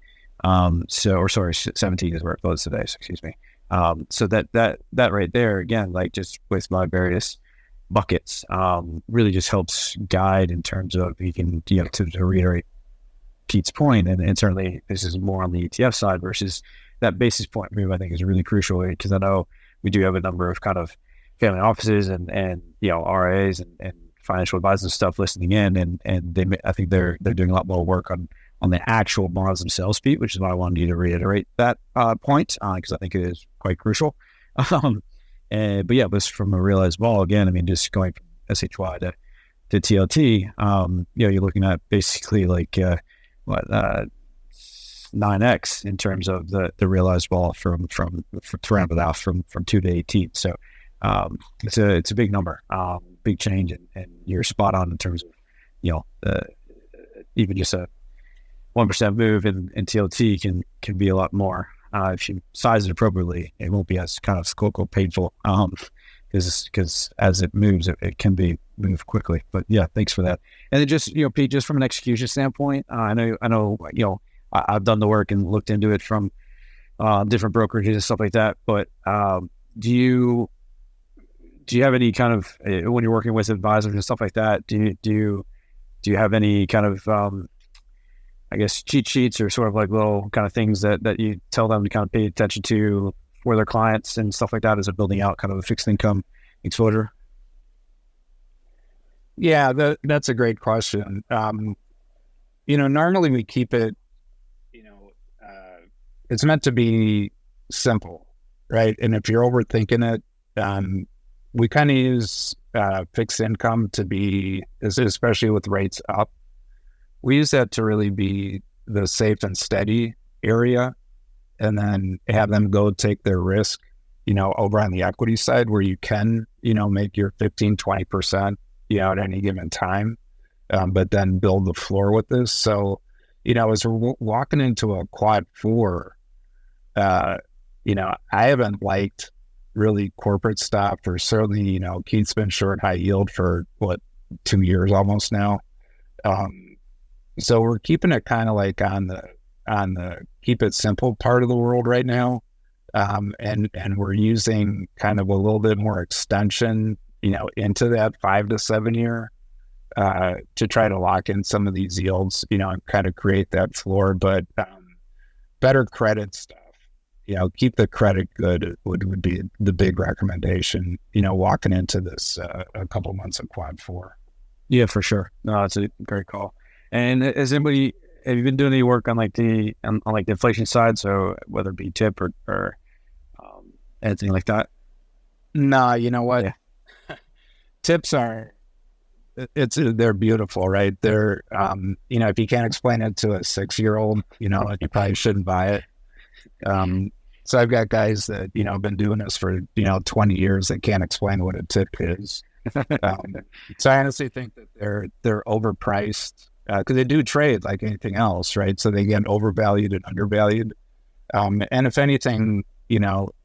17 is where it closed today. So excuse me. So that right there, again, like just with my various buckets, really just helps guide in terms of you can, to reiterate Pete's point, and certainly this is more on the ETF side versus that basis point move. I think is really crucial because I know we do have a number of kind of family offices and RIAs and financial advisors stuff listening in, and I think they're doing a lot more work on the actual bonds themselves, Pete, which is why I wanted you to reiterate that point because I think it is quite crucial. But from a realized vol, again, I mean, just going from SHY to TLT, you're looking at basically like 9x in terms of the realized vol from to round it out from 2 to 18. So it's a big number, big change, and you're spot on in terms of even just a 1% move in TLT can be a lot more. If you size it appropriately, it won't be as kind of quote painful because as it moves, it can be moved quickly. But yeah, thanks for that. And then just Pete, just from an execution standpoint, I know I've done the work and looked into it from different brokerages and stuff like that. But do you have any kind of when you're working with advisors and stuff like that? Do you have any kind of I guess cheat sheets or sort of like little kind of things that you tell them to kind of pay attention to for their clients and stuff like that as they're building out kind of a fixed income exposure? Yeah, that's a great question. Normally we keep it, it's meant to be simple, right? And if you're overthinking it, we kind of use fixed income to be, especially with rates up, we use that to really be the safe and steady area, and then have them go take their risk, over on the equity side where you can, make your 15-20%, at any given time, but then build the floor with this. So, as we're walking into a quad 4, I haven't liked really corporate stuff, or certainly, Keith's been short high yield for 2 years almost now. So we're keeping it kind of like on the keep it simple part of the world right now. And we're using kind of a little bit more extension, into that 5 to 7 year, to try to lock in some of these yields, and kind of create that floor, but, better credit stuff, keep the credit good would be the big recommendation, walking into this a couple months of quad 4. Yeah, for sure. No, it's a great call. And have you been doing any work on like the inflation side? So whether it be tip or anything like that? No, you know what? Yeah. Tips they're beautiful, right? They're, if you can't explain it to a 6-year-old, you probably shouldn't buy it. So I've got guys that, have been doing this for, 20 years that can't explain what a tip is. So I honestly think that they're overpriced because they do trade like anything else, right? So they get overvalued and undervalued. And if anything,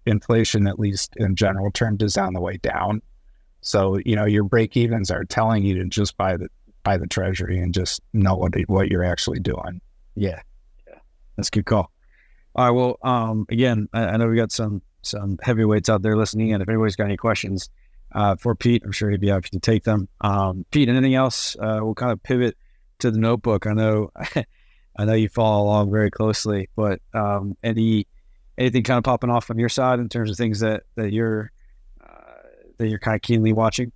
inflation, at least in general terms, is on the way down. So, your break evens are telling you to just buy the treasury and just know what you're actually doing. Yeah. That's a good call. All right. Well, again, I know we got some heavyweights out there listening in. If anybody's got any questions for Pete, I'm sure he'd be happy to take them. Pete, anything else? We'll kind of pivot to the notebook. I know you follow along very closely, but anything kind of popping off on your side in terms of things that you're kind of keenly watching?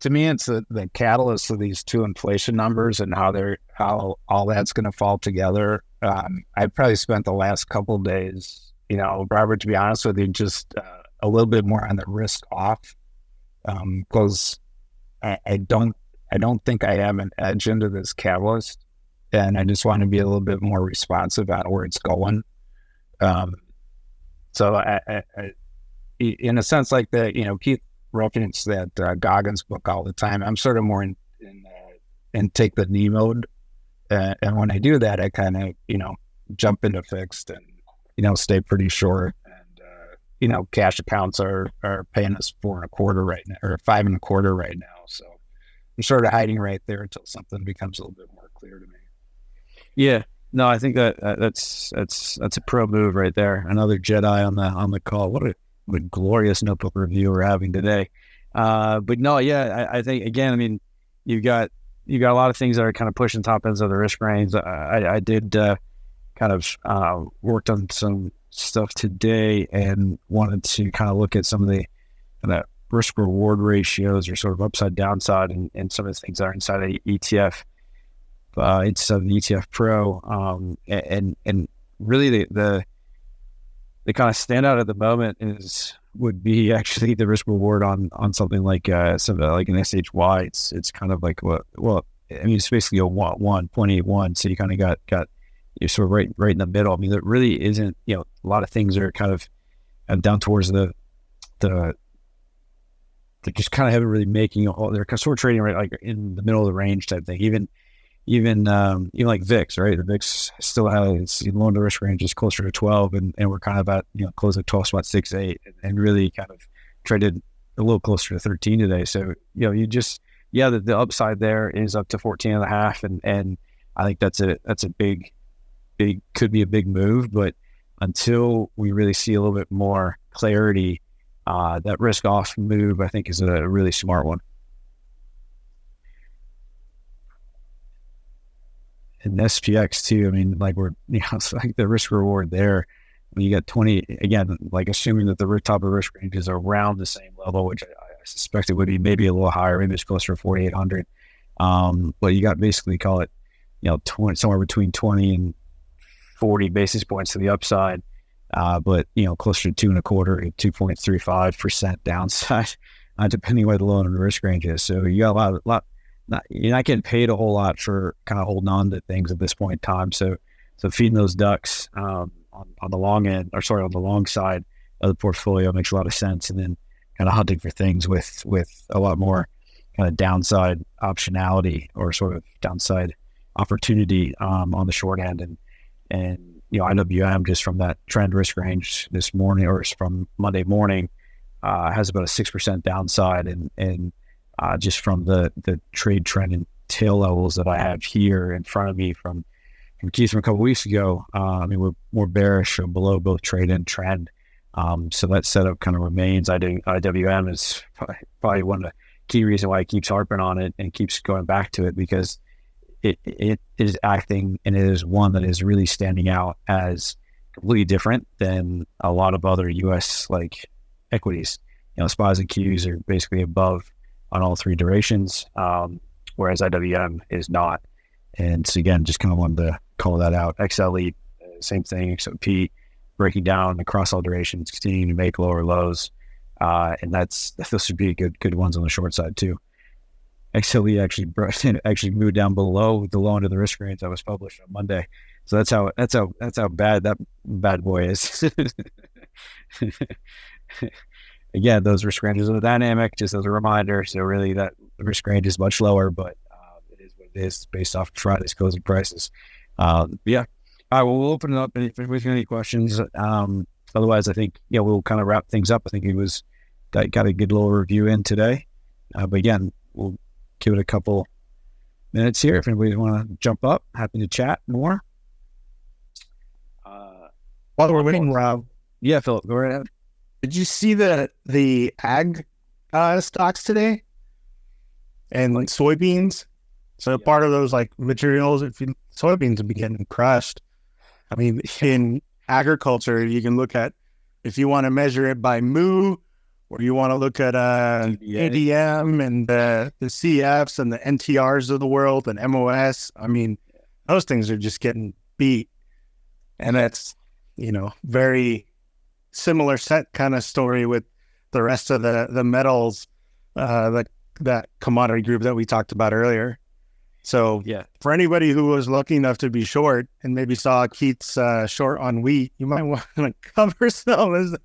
To me, it's the catalyst of these two inflation numbers and how all that's going to fall together. I probably spent the last couple of days, Robert, to be honest with you, just a little bit more on the risk off, because I don't think I have an edge into this catalyst, and I just want to be a little bit more responsive on where it's going. So I in a sense like that, Keith referenced that Goggins book all the time. I'm sort of more in take the knee mode. And when I do that, I kind of, jump into fixed and, stay pretty short. And, cash accounts are paying us 4.25 right now, or 5.25 right now. So I'm sort of hiding right there until something becomes a little bit more clear to me. Yeah. No, I think that's a pro move right there. Another Jedi on the call. What a glorious notebook review we're having today. But no, yeah, I think again, I mean, you got a lot of things that are kind of pushing top ends of the risk range. I did kind of worked on some stuff today and wanted to kind of look at some of the kind of risk reward ratios or sort of upside downside and some of the things that are inside of the ETF. Inside the ETF Pro, and really the kind of standout at the moment would be actually the risk reward on something like something like an SHY. It's kind of like it's basically a 1.81. So you kind of got you're sort of right in the middle. I mean, there really isn't, a lot of things are kind of down towards the they just kind of haven't really making a whole. They're sort of trading right like in the middle of the range type thing. Even like VIX, right? The VIX still has loan to risk range is closer to 12, and we're kind of at close at 12.68, and really kind of traded a little closer to 13 today. So the upside there is up to 14.5, and I think that's a big could be a big move, but until we really see a little bit more clarity, that risk off move I think is a really smart one. And SPX too. I mean, like it's like the risk reward there. When you got 20 again, like assuming that the top of the risk range is around the same level, which I suspect it would be maybe a little higher, maybe it's closer to 4,800. But you got basically call it, 20, somewhere between 20 and 40 basis points to the upside. But closer to 2.25 to 2.35% downside, depending where the loan and the risk range is. So you got a lot. You're not getting paid a whole lot for kind of holding on to things at this point in time. So feeding those ducks on the long end, on the long side of the portfolio makes a lot of sense. And then kind of hunting for things with a lot more kind of downside optionality or sort of downside opportunity on the short end. And IWM just from that trend risk range this morning or from Monday morning has about a 6% downside and just from the trade trend and tail levels that I have here in front of me from Keith from a couple of weeks ago. We're more bearish or below both trade and trend. So that setup kind of remains. IWM is probably one of the key reasons why I keeps harping on it and keeps going back to it because it is acting, and it is one that is really standing out as completely different than a lot of other U.S. like equities. SPYs and Qs are basically above on all three durations, whereas IWM is not. And so again, just kind of wanted to call that out. XLE, same thing. XOP breaking down across all durations, continuing to make lower lows, and those should be good ones on the short side too. XLE actually moved down below the low end of the risk range that was published on Monday. So that's how bad that bad boy is. Again, those risk ranges are dynamic, just as a reminder. So really, that risk range is much lower, but it is what it is based off of Friday's closing prices. Yeah. All right. Well, we'll open it up if anybody's got any questions. Otherwise, I think we'll kind of wrap things up. I think it was got a good little review in today. But again, we'll give it a couple minutes here. If anybody want to jump up, happy to chat more. While we're waiting, Rob. Yeah, Philip, go right ahead. Did you see the ag stocks today? And like soybeans? So part of those like materials, soybeans have been getting crushed. I mean, in agriculture, you can look at, if you want to measure it by moo, or you want to look at ADM and the CFs and the NTRs of the world and MOS. I mean, those things are just getting beat. And that's, very similar set kind of story with the rest of the metals, that commodity group that we talked about earlier. So for anybody who was lucky enough to be short and maybe saw Keith's short on wheat, you might want to cover some of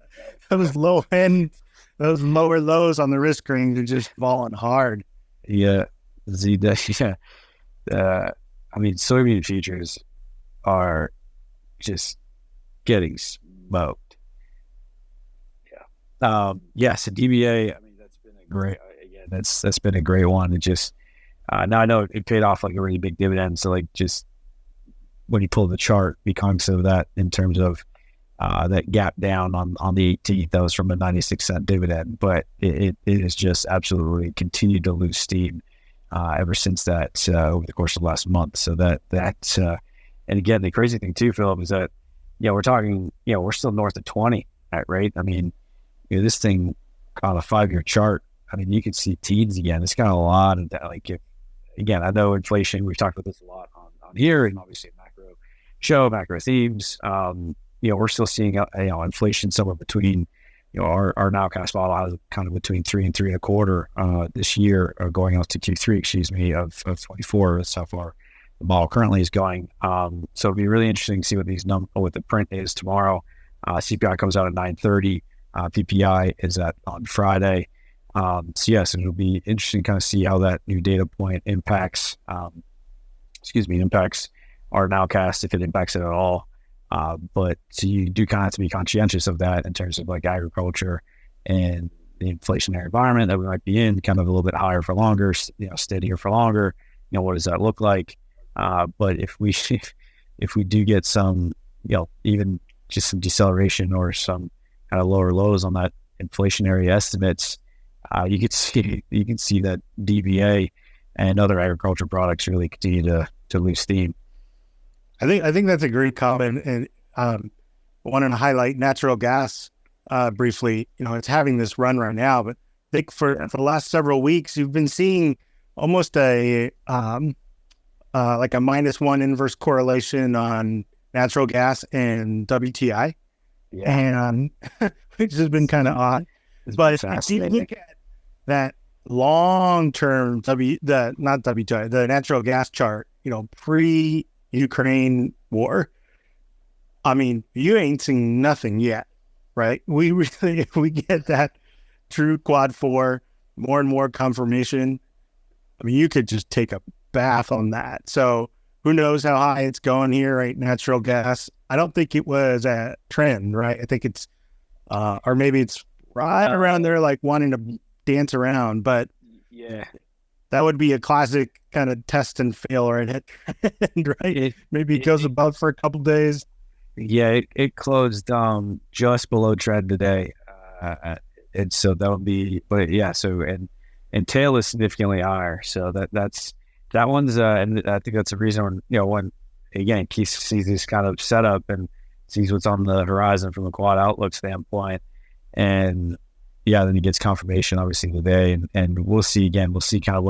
those low end, those lower lows on the risk range are just falling hard. Yeah. I mean, soybean futures are just getting smoked. So DBA, I mean, that's been a great, that's been a great one. It just, now I know it paid off like a really big dividend. So like, just when you pull the chart, be cognizant of that in terms of that gap down on the 18th, that was from a 96-cent dividend, but it has just absolutely continued to lose steam ever since that over the course of the last month. So and again, the crazy thing too, Philip, is that, we're talking, we're still north of 20, right? I mean, this thing on a 5-year chart, I mean, you can see teens again. It's got a lot of that. Like, again, I know inflation, we've talked about this a lot on here, and obviously macro themes. We're still seeing, inflation somewhere between, our now kind of spot on kind of between 3 and 3.25 this year, or going out to Q3, of 24. That's how far the model currently is going. So it'll be really interesting to see what the print is tomorrow. CPI comes out at 9:30. PPI is on Friday. So yes, it'll be interesting to kind of see how that new data point impacts our nowcast, if it impacts it at all. But so you do kind of have to be conscientious of that in terms of like agriculture and the inflationary environment that we might be in, kind of a little bit higher for longer, steadier for longer. What does that look like? But if we do get some, even just some deceleration or some kind of lower lows on that inflationary estimates, you can see that DBA and other agriculture products really continue to lose steam. I think that's a great comment, and I wanted to highlight natural gas briefly. It's having this run right now, but I think for the last several weeks, you've been seeing almost a like a -1 inverse correlation on natural gas and WTI, and which has been kind of odd. But if you look at that long-term the natural gas chart, pre-Ukraine war, I mean, you ain't seen nothing yet, right? We get that true quad 4, more and more confirmation. I mean, you could just take a bath on that. So who knows how high it's going here, right? Natural gas. I don't think it was a trend, right? I think it's, or maybe it's right around there, like wanting to dance around, but that would be a classic kind of test and fail right? Maybe it goes above for a couple days. Yeah, it closed just below trend today, and so that would be. But yeah, so and tail is significantly higher, so that's that one's, and I think that's the reason when again, Keith sees this kind of setup and sees what's on the horizon from a quad outlook standpoint. And then he gets confirmation obviously today, and we'll see kind of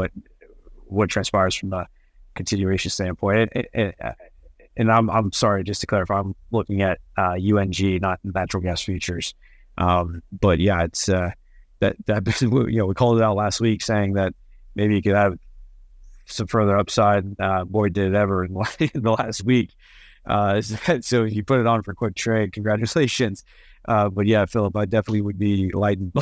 what transpires from a continuation standpoint. And I'm sorry, just to clarify, I'm looking at UNG, not natural gas futures. But yeah, it's that we called it out last week saying that maybe you could have some further upside. Boy, did it ever in the last week. So if you put it on for a quick trade, congratulations. But yeah, Philip, I definitely would be lightening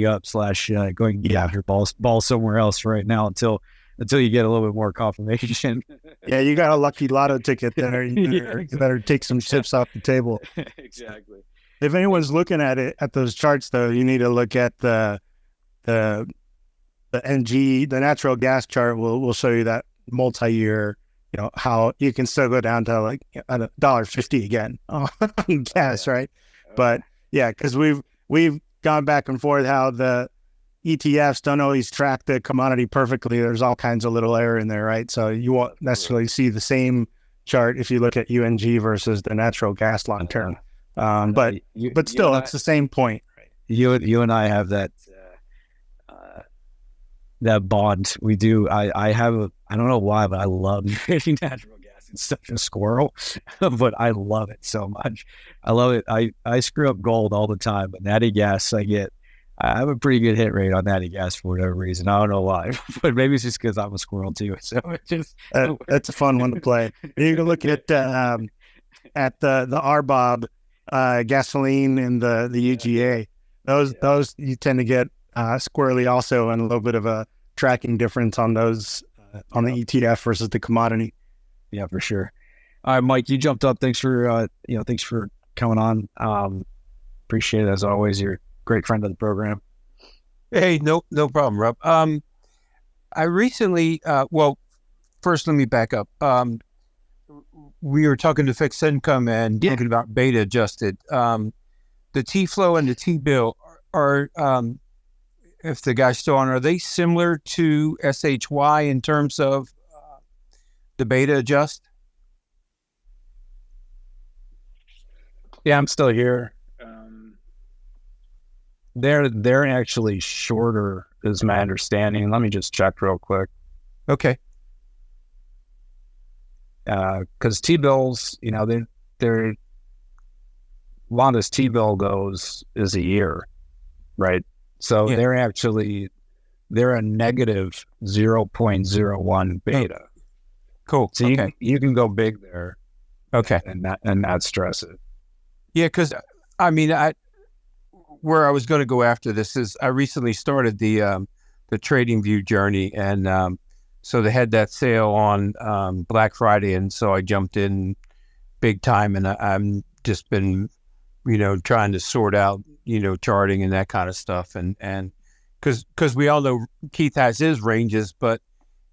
up / going after ball somewhere else right now until you get a little bit more confirmation. Yeah, you got a lucky lotto ticket there. You better take some chips off the table. Exactly. If anyone's looking at those charts, though, you need to look at the NG, the natural gas chart. Will show you that multi-year. How you can still go down to like $1.50 again on gas, right? But yeah, because we've gone back and forth how the ETFs don't always track the commodity perfectly. There's all kinds of little error in there, right? So you won't necessarily see the same chart if you look at UNG versus the natural gas long term. But still, it's the same point. Right? You and I have that bond. We do. I don't know why, but I love trading natural gas. It's such a squirrel, but I love it so much. I love it. I screw up gold all the time, but natty gas I have a pretty good hit rate on natty gas for whatever reason. I don't know why, but maybe it's just because I'm a squirrel too. So it just that's a fun one to play. You can look at the RBOB gasoline and the UGA. Those you tend to get squirrely also, and a little bit of a tracking difference on those on the ETF versus the commodity. Yeah, for sure. All right, Mike, you jumped up. Thanks for coming on. Appreciate it as always. You're a great friend of the program. Hey, no problem, Rob. I recently, first let me back up. We were talking to fixed income and talking about beta adjusted. The T-flow and the T-bill are if the guy's still on, are they similar to SHY in terms of the beta adjust? Yeah, I'm still here. They're actually shorter, is my understanding. Let me just check real quick. Okay. Because T-bills, they're longest T-bill goes is a year, right? So they're a negative 0.01 beta. Cool. So you can go big there. Okay. And not stress it. Yeah, because where I was going to go after this is I recently started the Trading View journey, and so they had that sale on Black Friday, and so I jumped in big time, and I'm just been trying to sort out charting and that kind of stuff, and because we all know Keith has his ranges, but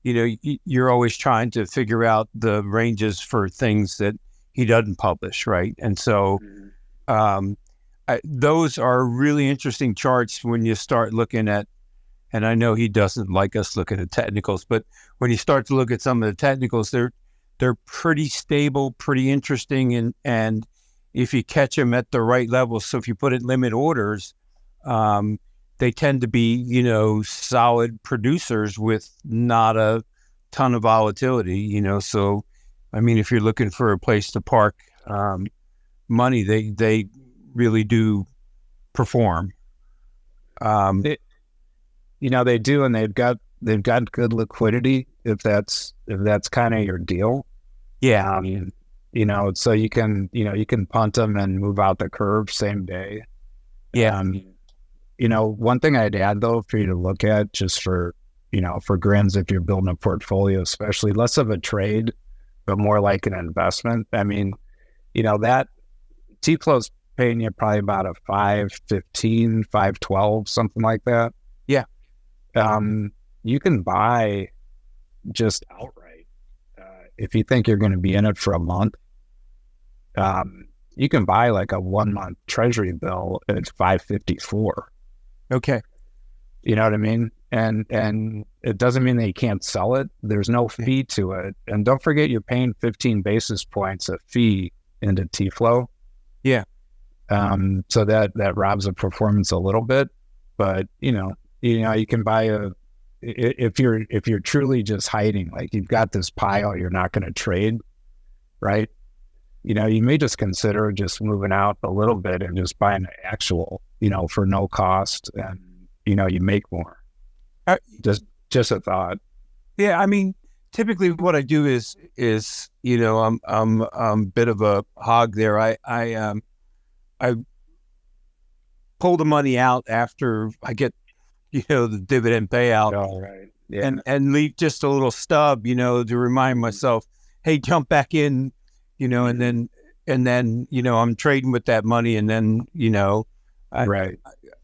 you're always trying to figure out the ranges for things that he doesn't publish, right? And so those are really interesting charts when you start looking at, and I know he doesn't like us looking at technicals, but when you start to look at some of the technicals, they're pretty stable, pretty interesting, and if you catch them at the right level, so if you put it limit orders, they tend to be solid producers with not a ton of volatility. So if you're looking for a place to park money, they really do perform. They do, and they've got good liquidity if that's kind of your deal. Yeah. So you can punt them and move out the curve same day. Yeah. One thing I'd add though for you to look at just for grins if you're building a portfolio, especially less of a trade, but more like an investment. That T-flow's paying you probably about a 5.15, 5.12, something like that. Yeah. You can buy just outright. If you think you're going to be in it for a month, you can buy like a 1 month treasury bill and it's 5.54. Okay. You know what I mean? and it doesn't mean they can't sell it. There's no fee to it. And don't forget, you're paying 15 basis points a fee into T-Flow. Yeah. So that robs the performance a little bit, but you can buy if you're truly just hiding, like you've got this pile you're not going to trade, right? You may just consider just moving out a little bit and just buying an actual, for no cost, and you make more. Just a thought. Yeah, I mean, typically what I do is I'm a bit of a hog there. I pull the money out after I get the dividend payout. Oh, right. Yeah. And leave just a little stub, to remind myself, hey, jump back in, and then I'm trading with that money, and then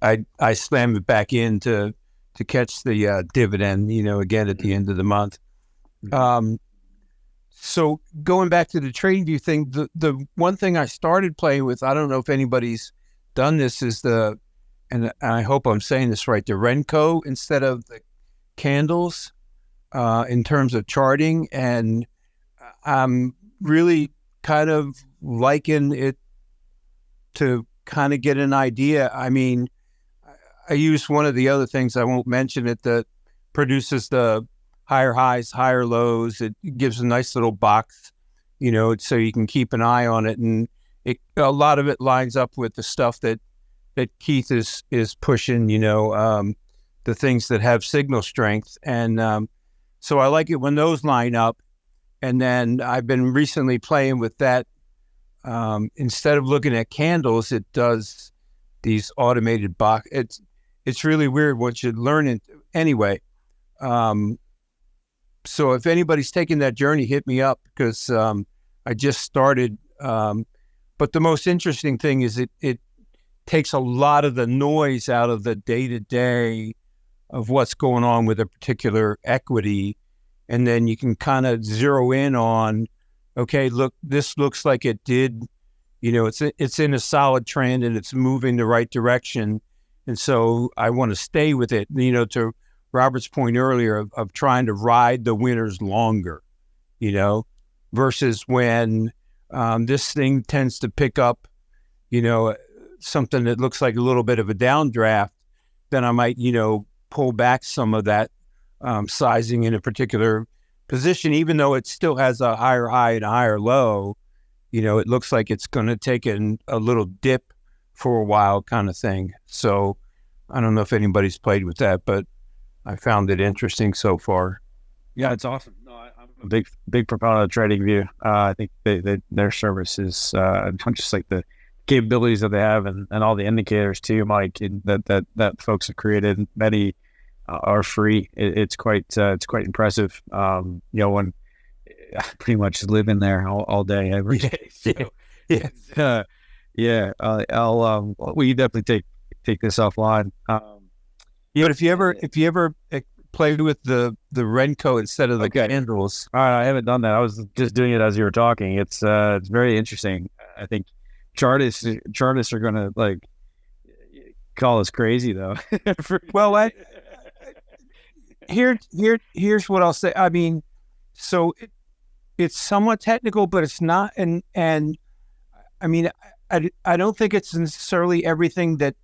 I slam it back in to catch the dividend, again at the end of the month. So going back to the trading view thing, the one thing I started playing with, I don't know if anybody's done this, is and I hope I'm saying this right, the Renko instead of the candles in terms of charting. And I'm really kind of liking it to kind of get an idea. I mean, I use one of the other things, I won't mention it, that produces the higher highs, higher lows. It gives a nice little box, so you can keep an eye on it. And a lot of it lines up with the stuff that Keith is pushing, the things that have signal strength. And so I like it when those line up. And then I've been recently playing with that. Instead of looking at candles, it does these automated box. It's really weird once you learn it. Anyway, so if anybody's taking that journey, hit me up, because I just started. But the most interesting thing is it takes a lot of the noise out of the day-to-day of what's going on with a particular equity. And then you can kind of zero in on, okay, look, this looks like it did, it's in a solid trend and it's moving the right direction. And so I want to stay with it, to Robert's point earlier of trying to ride the winners longer, versus when this thing tends to pick up, something that looks like a little bit of a downdraft, then I might, pull back some of that sizing in a particular position, even though it still has a higher high and a higher low. It looks like it's going to take a little dip for a while, kind of thing. So I don't know if anybody's played with that, but I found it interesting so far. Yeah, it's awesome. No, I'm a big proponent of TradingView. I think their service is just like the capabilities that they have, and all the indicators too, Mike, that folks have created. Many are free. It's quite impressive. When I pretty much live in there all day, every day. So, we definitely take this offline. But if you ever played with the Renko instead of the candles, I haven't done that. I was just doing it as you were talking. It's very interesting. I think chartists are going to call us crazy though. Well, here's what I'll say. I mean, so it's somewhat technical, but it's not. And I mean, I don't think it's necessarily everything that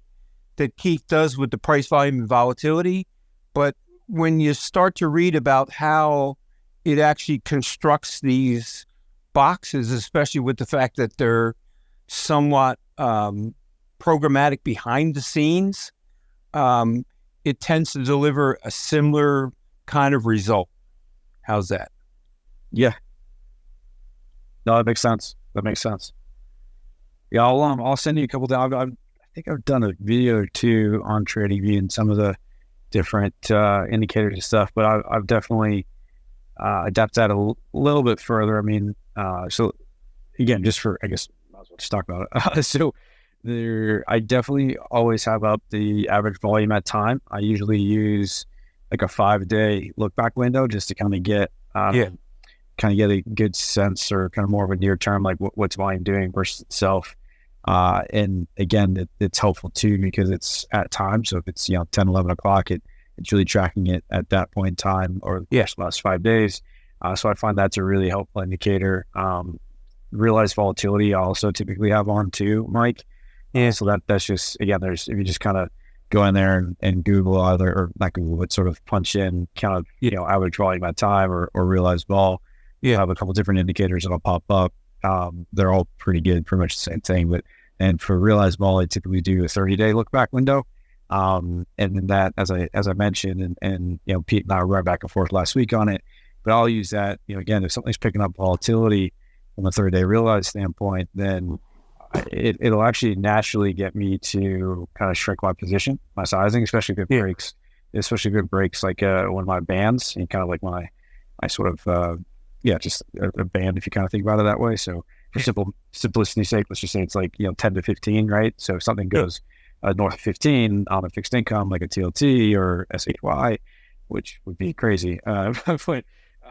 Keith does with the price, volume, and volatility. But when you start to read about how it actually constructs these boxes, especially with the fact that they're somewhat programmatic behind the scenes, it tends to deliver a similar kind of result. How's that? Yeah. No, that makes sense. Yeah, I'll send you a couple. I think I've done a video or two on TradingView and some of the different indicators and stuff, but I've definitely adapted that a little bit further. I mean, so again, just for, I guess, might as well just talk about it. So I definitely always have up the average volume at time. I usually use like a 5-day look back window just to kind of get a good sense, or kind of more of a near term, like what's volume doing versus itself. And again, it's helpful too because it's at time. So if it's 10, 11 o'clock, it it's really tracking it at that point in time or the last 5 days. So I find that's a really helpful indicator. Realized volatility I also typically have on too, Mike. Yeah. So that's just, again, if you just kind of go in there and Google either, or not Google, but sort of punch in kind of, average volume at time or realized vol. You have a couple different indicators that'll pop up. They're all pretty good, pretty much the same thing. And for realized vol, I typically do a 30-day look back window. And then that, as I mentioned, and Pete and I were right back and forth last week on it, but I'll use that, again, if something's picking up volatility from a 30-day realized standpoint, then it'll actually naturally get me to kind of shrink my position, my sizing, especially if it breaks like one of my bands, and kind of like my sort of, just a band, if you kind of think about it that way. So for simplicity's sake, let's just say it's like, 10 to 15, right? So if something goes north of 15 on a fixed income, like a TLT or SHY, which would be crazy.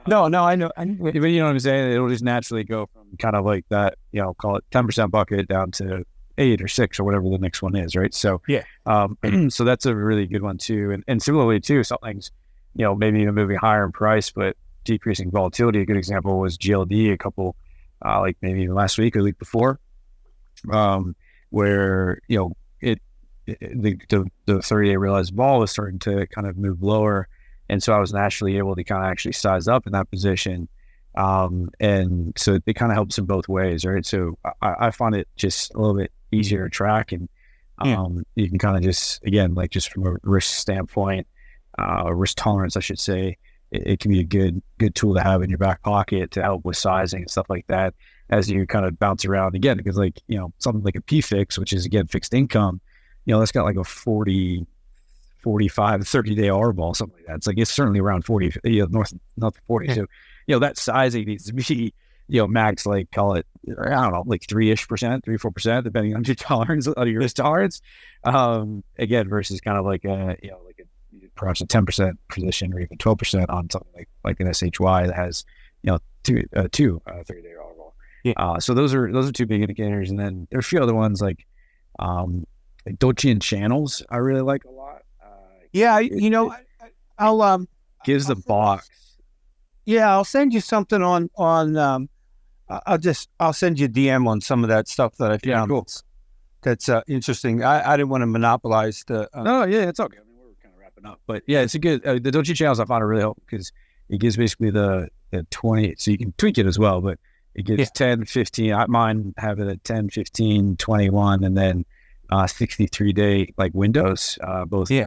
No, I know. But you know what I'm saying? It'll just naturally go from kind of like that, call it 10% bucket down to 8 or 6 or whatever the next one is, right? So, so that's a really good one too. And similarly too, something's, maybe even moving higher in price, but decreasing volatility. A good example was GLD a couple, like maybe even last week or the week before, where, the 30-day realized vol was starting to kind of move lower. And so I was naturally able to kind of actually size up in that position. And so it kind of helps in both ways, right? So I find it just a little bit easier to track, and you can kind of just, again, like just from a risk standpoint, risk tolerance, I should say, it can be a good tool to have in your back pocket to help with sizing and stuff like that as you kind of bounce around again, because like, something like a PFIX, which is again, fixed income, that's got like a 45, 30-day R ball, something like that. It's like, it's certainly around 40, north of 40. So, that sizing needs to be, max, like call it, I don't know, like 3-4%, depending on your tolerance, on your risk tolerance. Again, versus kind of like perhaps a 10% position or even 12% on something like an SHY that has, two 30-day R ball. Yeah. So those are two big indicators. And then there's a few other ones like Dolce and channels I really like a lot. I'll gives the box. Yeah, I'll send you something on I'll send you a DM on some of that stuff that I found. Yeah, cool. That's interesting. I didn't want to monopolize the No, yeah, it's okay. I mean, we're kind of wrapping up. But yeah, it's a good the Dolce channels I found are really helpful because it gives basically the 20, so you can tweak it as well, but it gives 10, 15. Mine have it at 10, 15, 21, and then 63-day like windows, both. Yeah.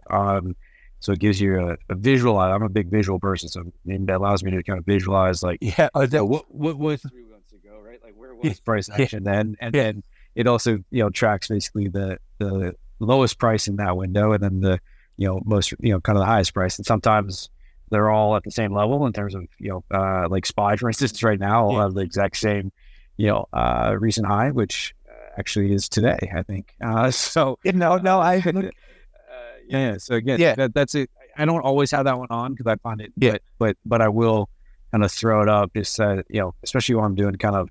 So it gives you a visual. I'm a big visual person, so it allows me to kind of visualize like, what was 3 months ago, right? Like where was price action then? And then it also, tracks basically the lowest price in that window, and then the, most, kind of the highest price. And sometimes they're all at the same level in terms of, like SPY, for instance, right now, will have the exact same, recent high, which actually is today, I think. So so again, that's it. I don't always have that one on because I find it, but I will kind of throw it up just especially when I'm doing kind of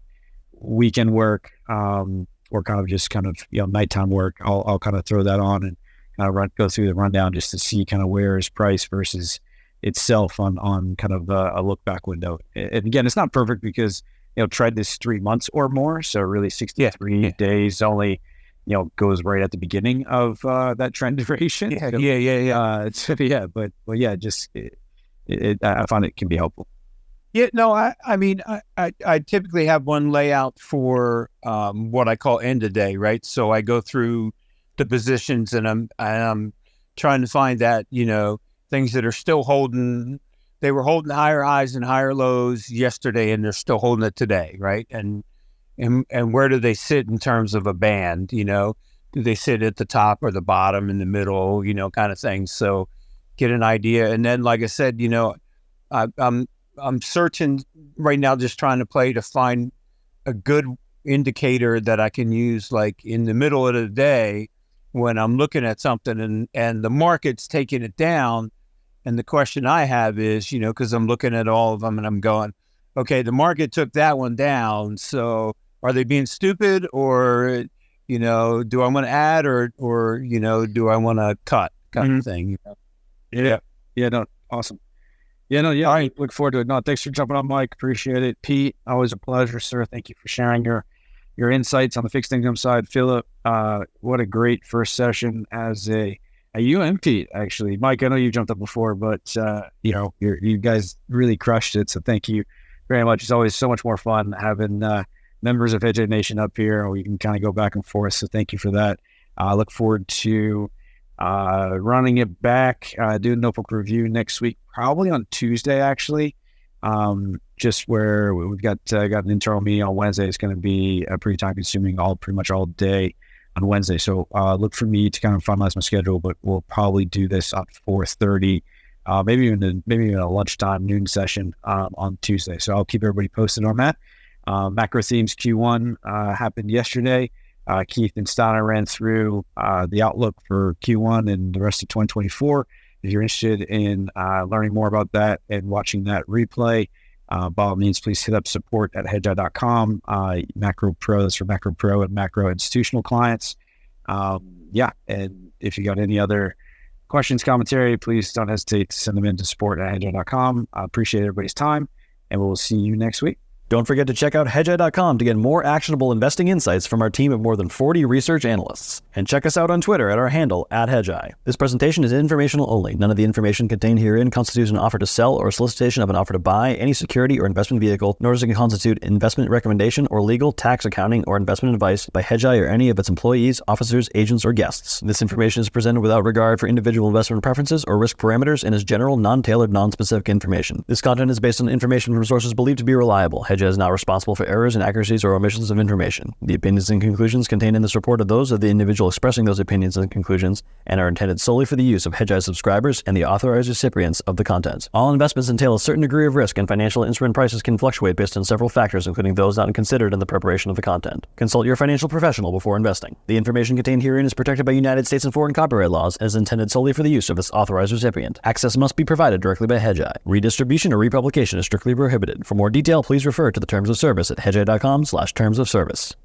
weekend work, or kind of just kind of nighttime work. I'll kind of throw that on and kind of go through the rundown just to see kind of where is price versus itself on kind of a look back window. And again, it's not perfect because trend is 3 months or more, so really 63 days only goes right at the beginning of that trend duration. But just I find it can be helpful. Yeah, no, I mean, I typically have one layout for what I call end of day, right? So I go through the positions and I'm trying to find that, things that are still holding. They were holding higher highs and higher lows yesterday, and they're still holding it today, right? And where do they sit in terms of a band? Do they sit at the top or the bottom, in the middle? Kind of thing. So get an idea, and then, like I said, I'm searching right now, just trying to play to find a good indicator that I can use, like in the middle of the day when I'm looking at something and the market's taking it down. And the question I have is, because I'm looking at all of them and I'm going, okay, the market took that one down. So are they being stupid, or, do I want to add or do I want to cut kind of thing? Yeah. Yeah, no, awesome. Yeah, no, yeah. All right. Look forward to it. No, thanks for jumping on, Mike. Appreciate it. Pete, always a pleasure, sir. Thank you for sharing your insights on the fixed income side. Philip, what a great first session as a Pete, actually. Mike, I know you jumped up before, but you guys really crushed it. So thank you very much. It's always so much more fun having members of Hedgeye Nation up here, and we can kind of go back and forth. So thank you for that. I look forward to running it back, doing notebook review next week, probably on Tuesday, actually. Just where we've got an internal meeting on Wednesday. It's going to be pretty time consuming pretty much all day on Wednesday. So look for me to kind of finalize my schedule, but we'll probably do this at 4:30, maybe even a lunchtime noon session on Tuesday. So I'll keep everybody posted on that. Macro Themes Q1 happened yesterday. Keith and Stana ran through the outlook for Q1 and the rest of 2024. If you're interested in learning more about that and watching that replay, by all means, please hit up support@hedgeye.com. Macro Pro, that's for Macro Pro and Macro Institutional clients. And if you got any other questions, commentary, please don't hesitate to send them in to support@hedgeye.com. I appreciate everybody's time, and we'll see you next week. Don't forget to check out Hedgeye.com to get more actionable investing insights from our team of more than 40 research analysts. And check us out on Twitter at our handle, @Hedgeye. This presentation is informational only. None of the information contained herein constitutes an offer to sell or a solicitation of an offer to buy any security or investment vehicle, nor does it constitute investment recommendation or legal, tax, accounting, or investment advice by Hedgeye or any of its employees, officers, agents, or guests. This information is presented without regard for individual investment preferences or risk parameters and is general, non-tailored, non-specific information. This content is based on information from sources believed to be reliable. Hedgeye is not responsible for errors, inaccuracies, or omissions of information. The opinions and conclusions contained in this report are those of the individual expressing those opinions and conclusions and are intended solely for the use of Hedgeye subscribers and the authorized recipients of the content. All investments entail a certain degree of risk, and financial instrument prices can fluctuate based on several factors, including those not considered in the preparation of the content. Consult your financial professional before investing. The information contained herein is protected by United States and foreign copyright laws and is intended solely for the use of its authorized recipient. Access must be provided directly by Hedgeye. Redistribution or republication is strictly prohibited. For more detail, please refer to the terms of service at hedgeye.com/terms of service.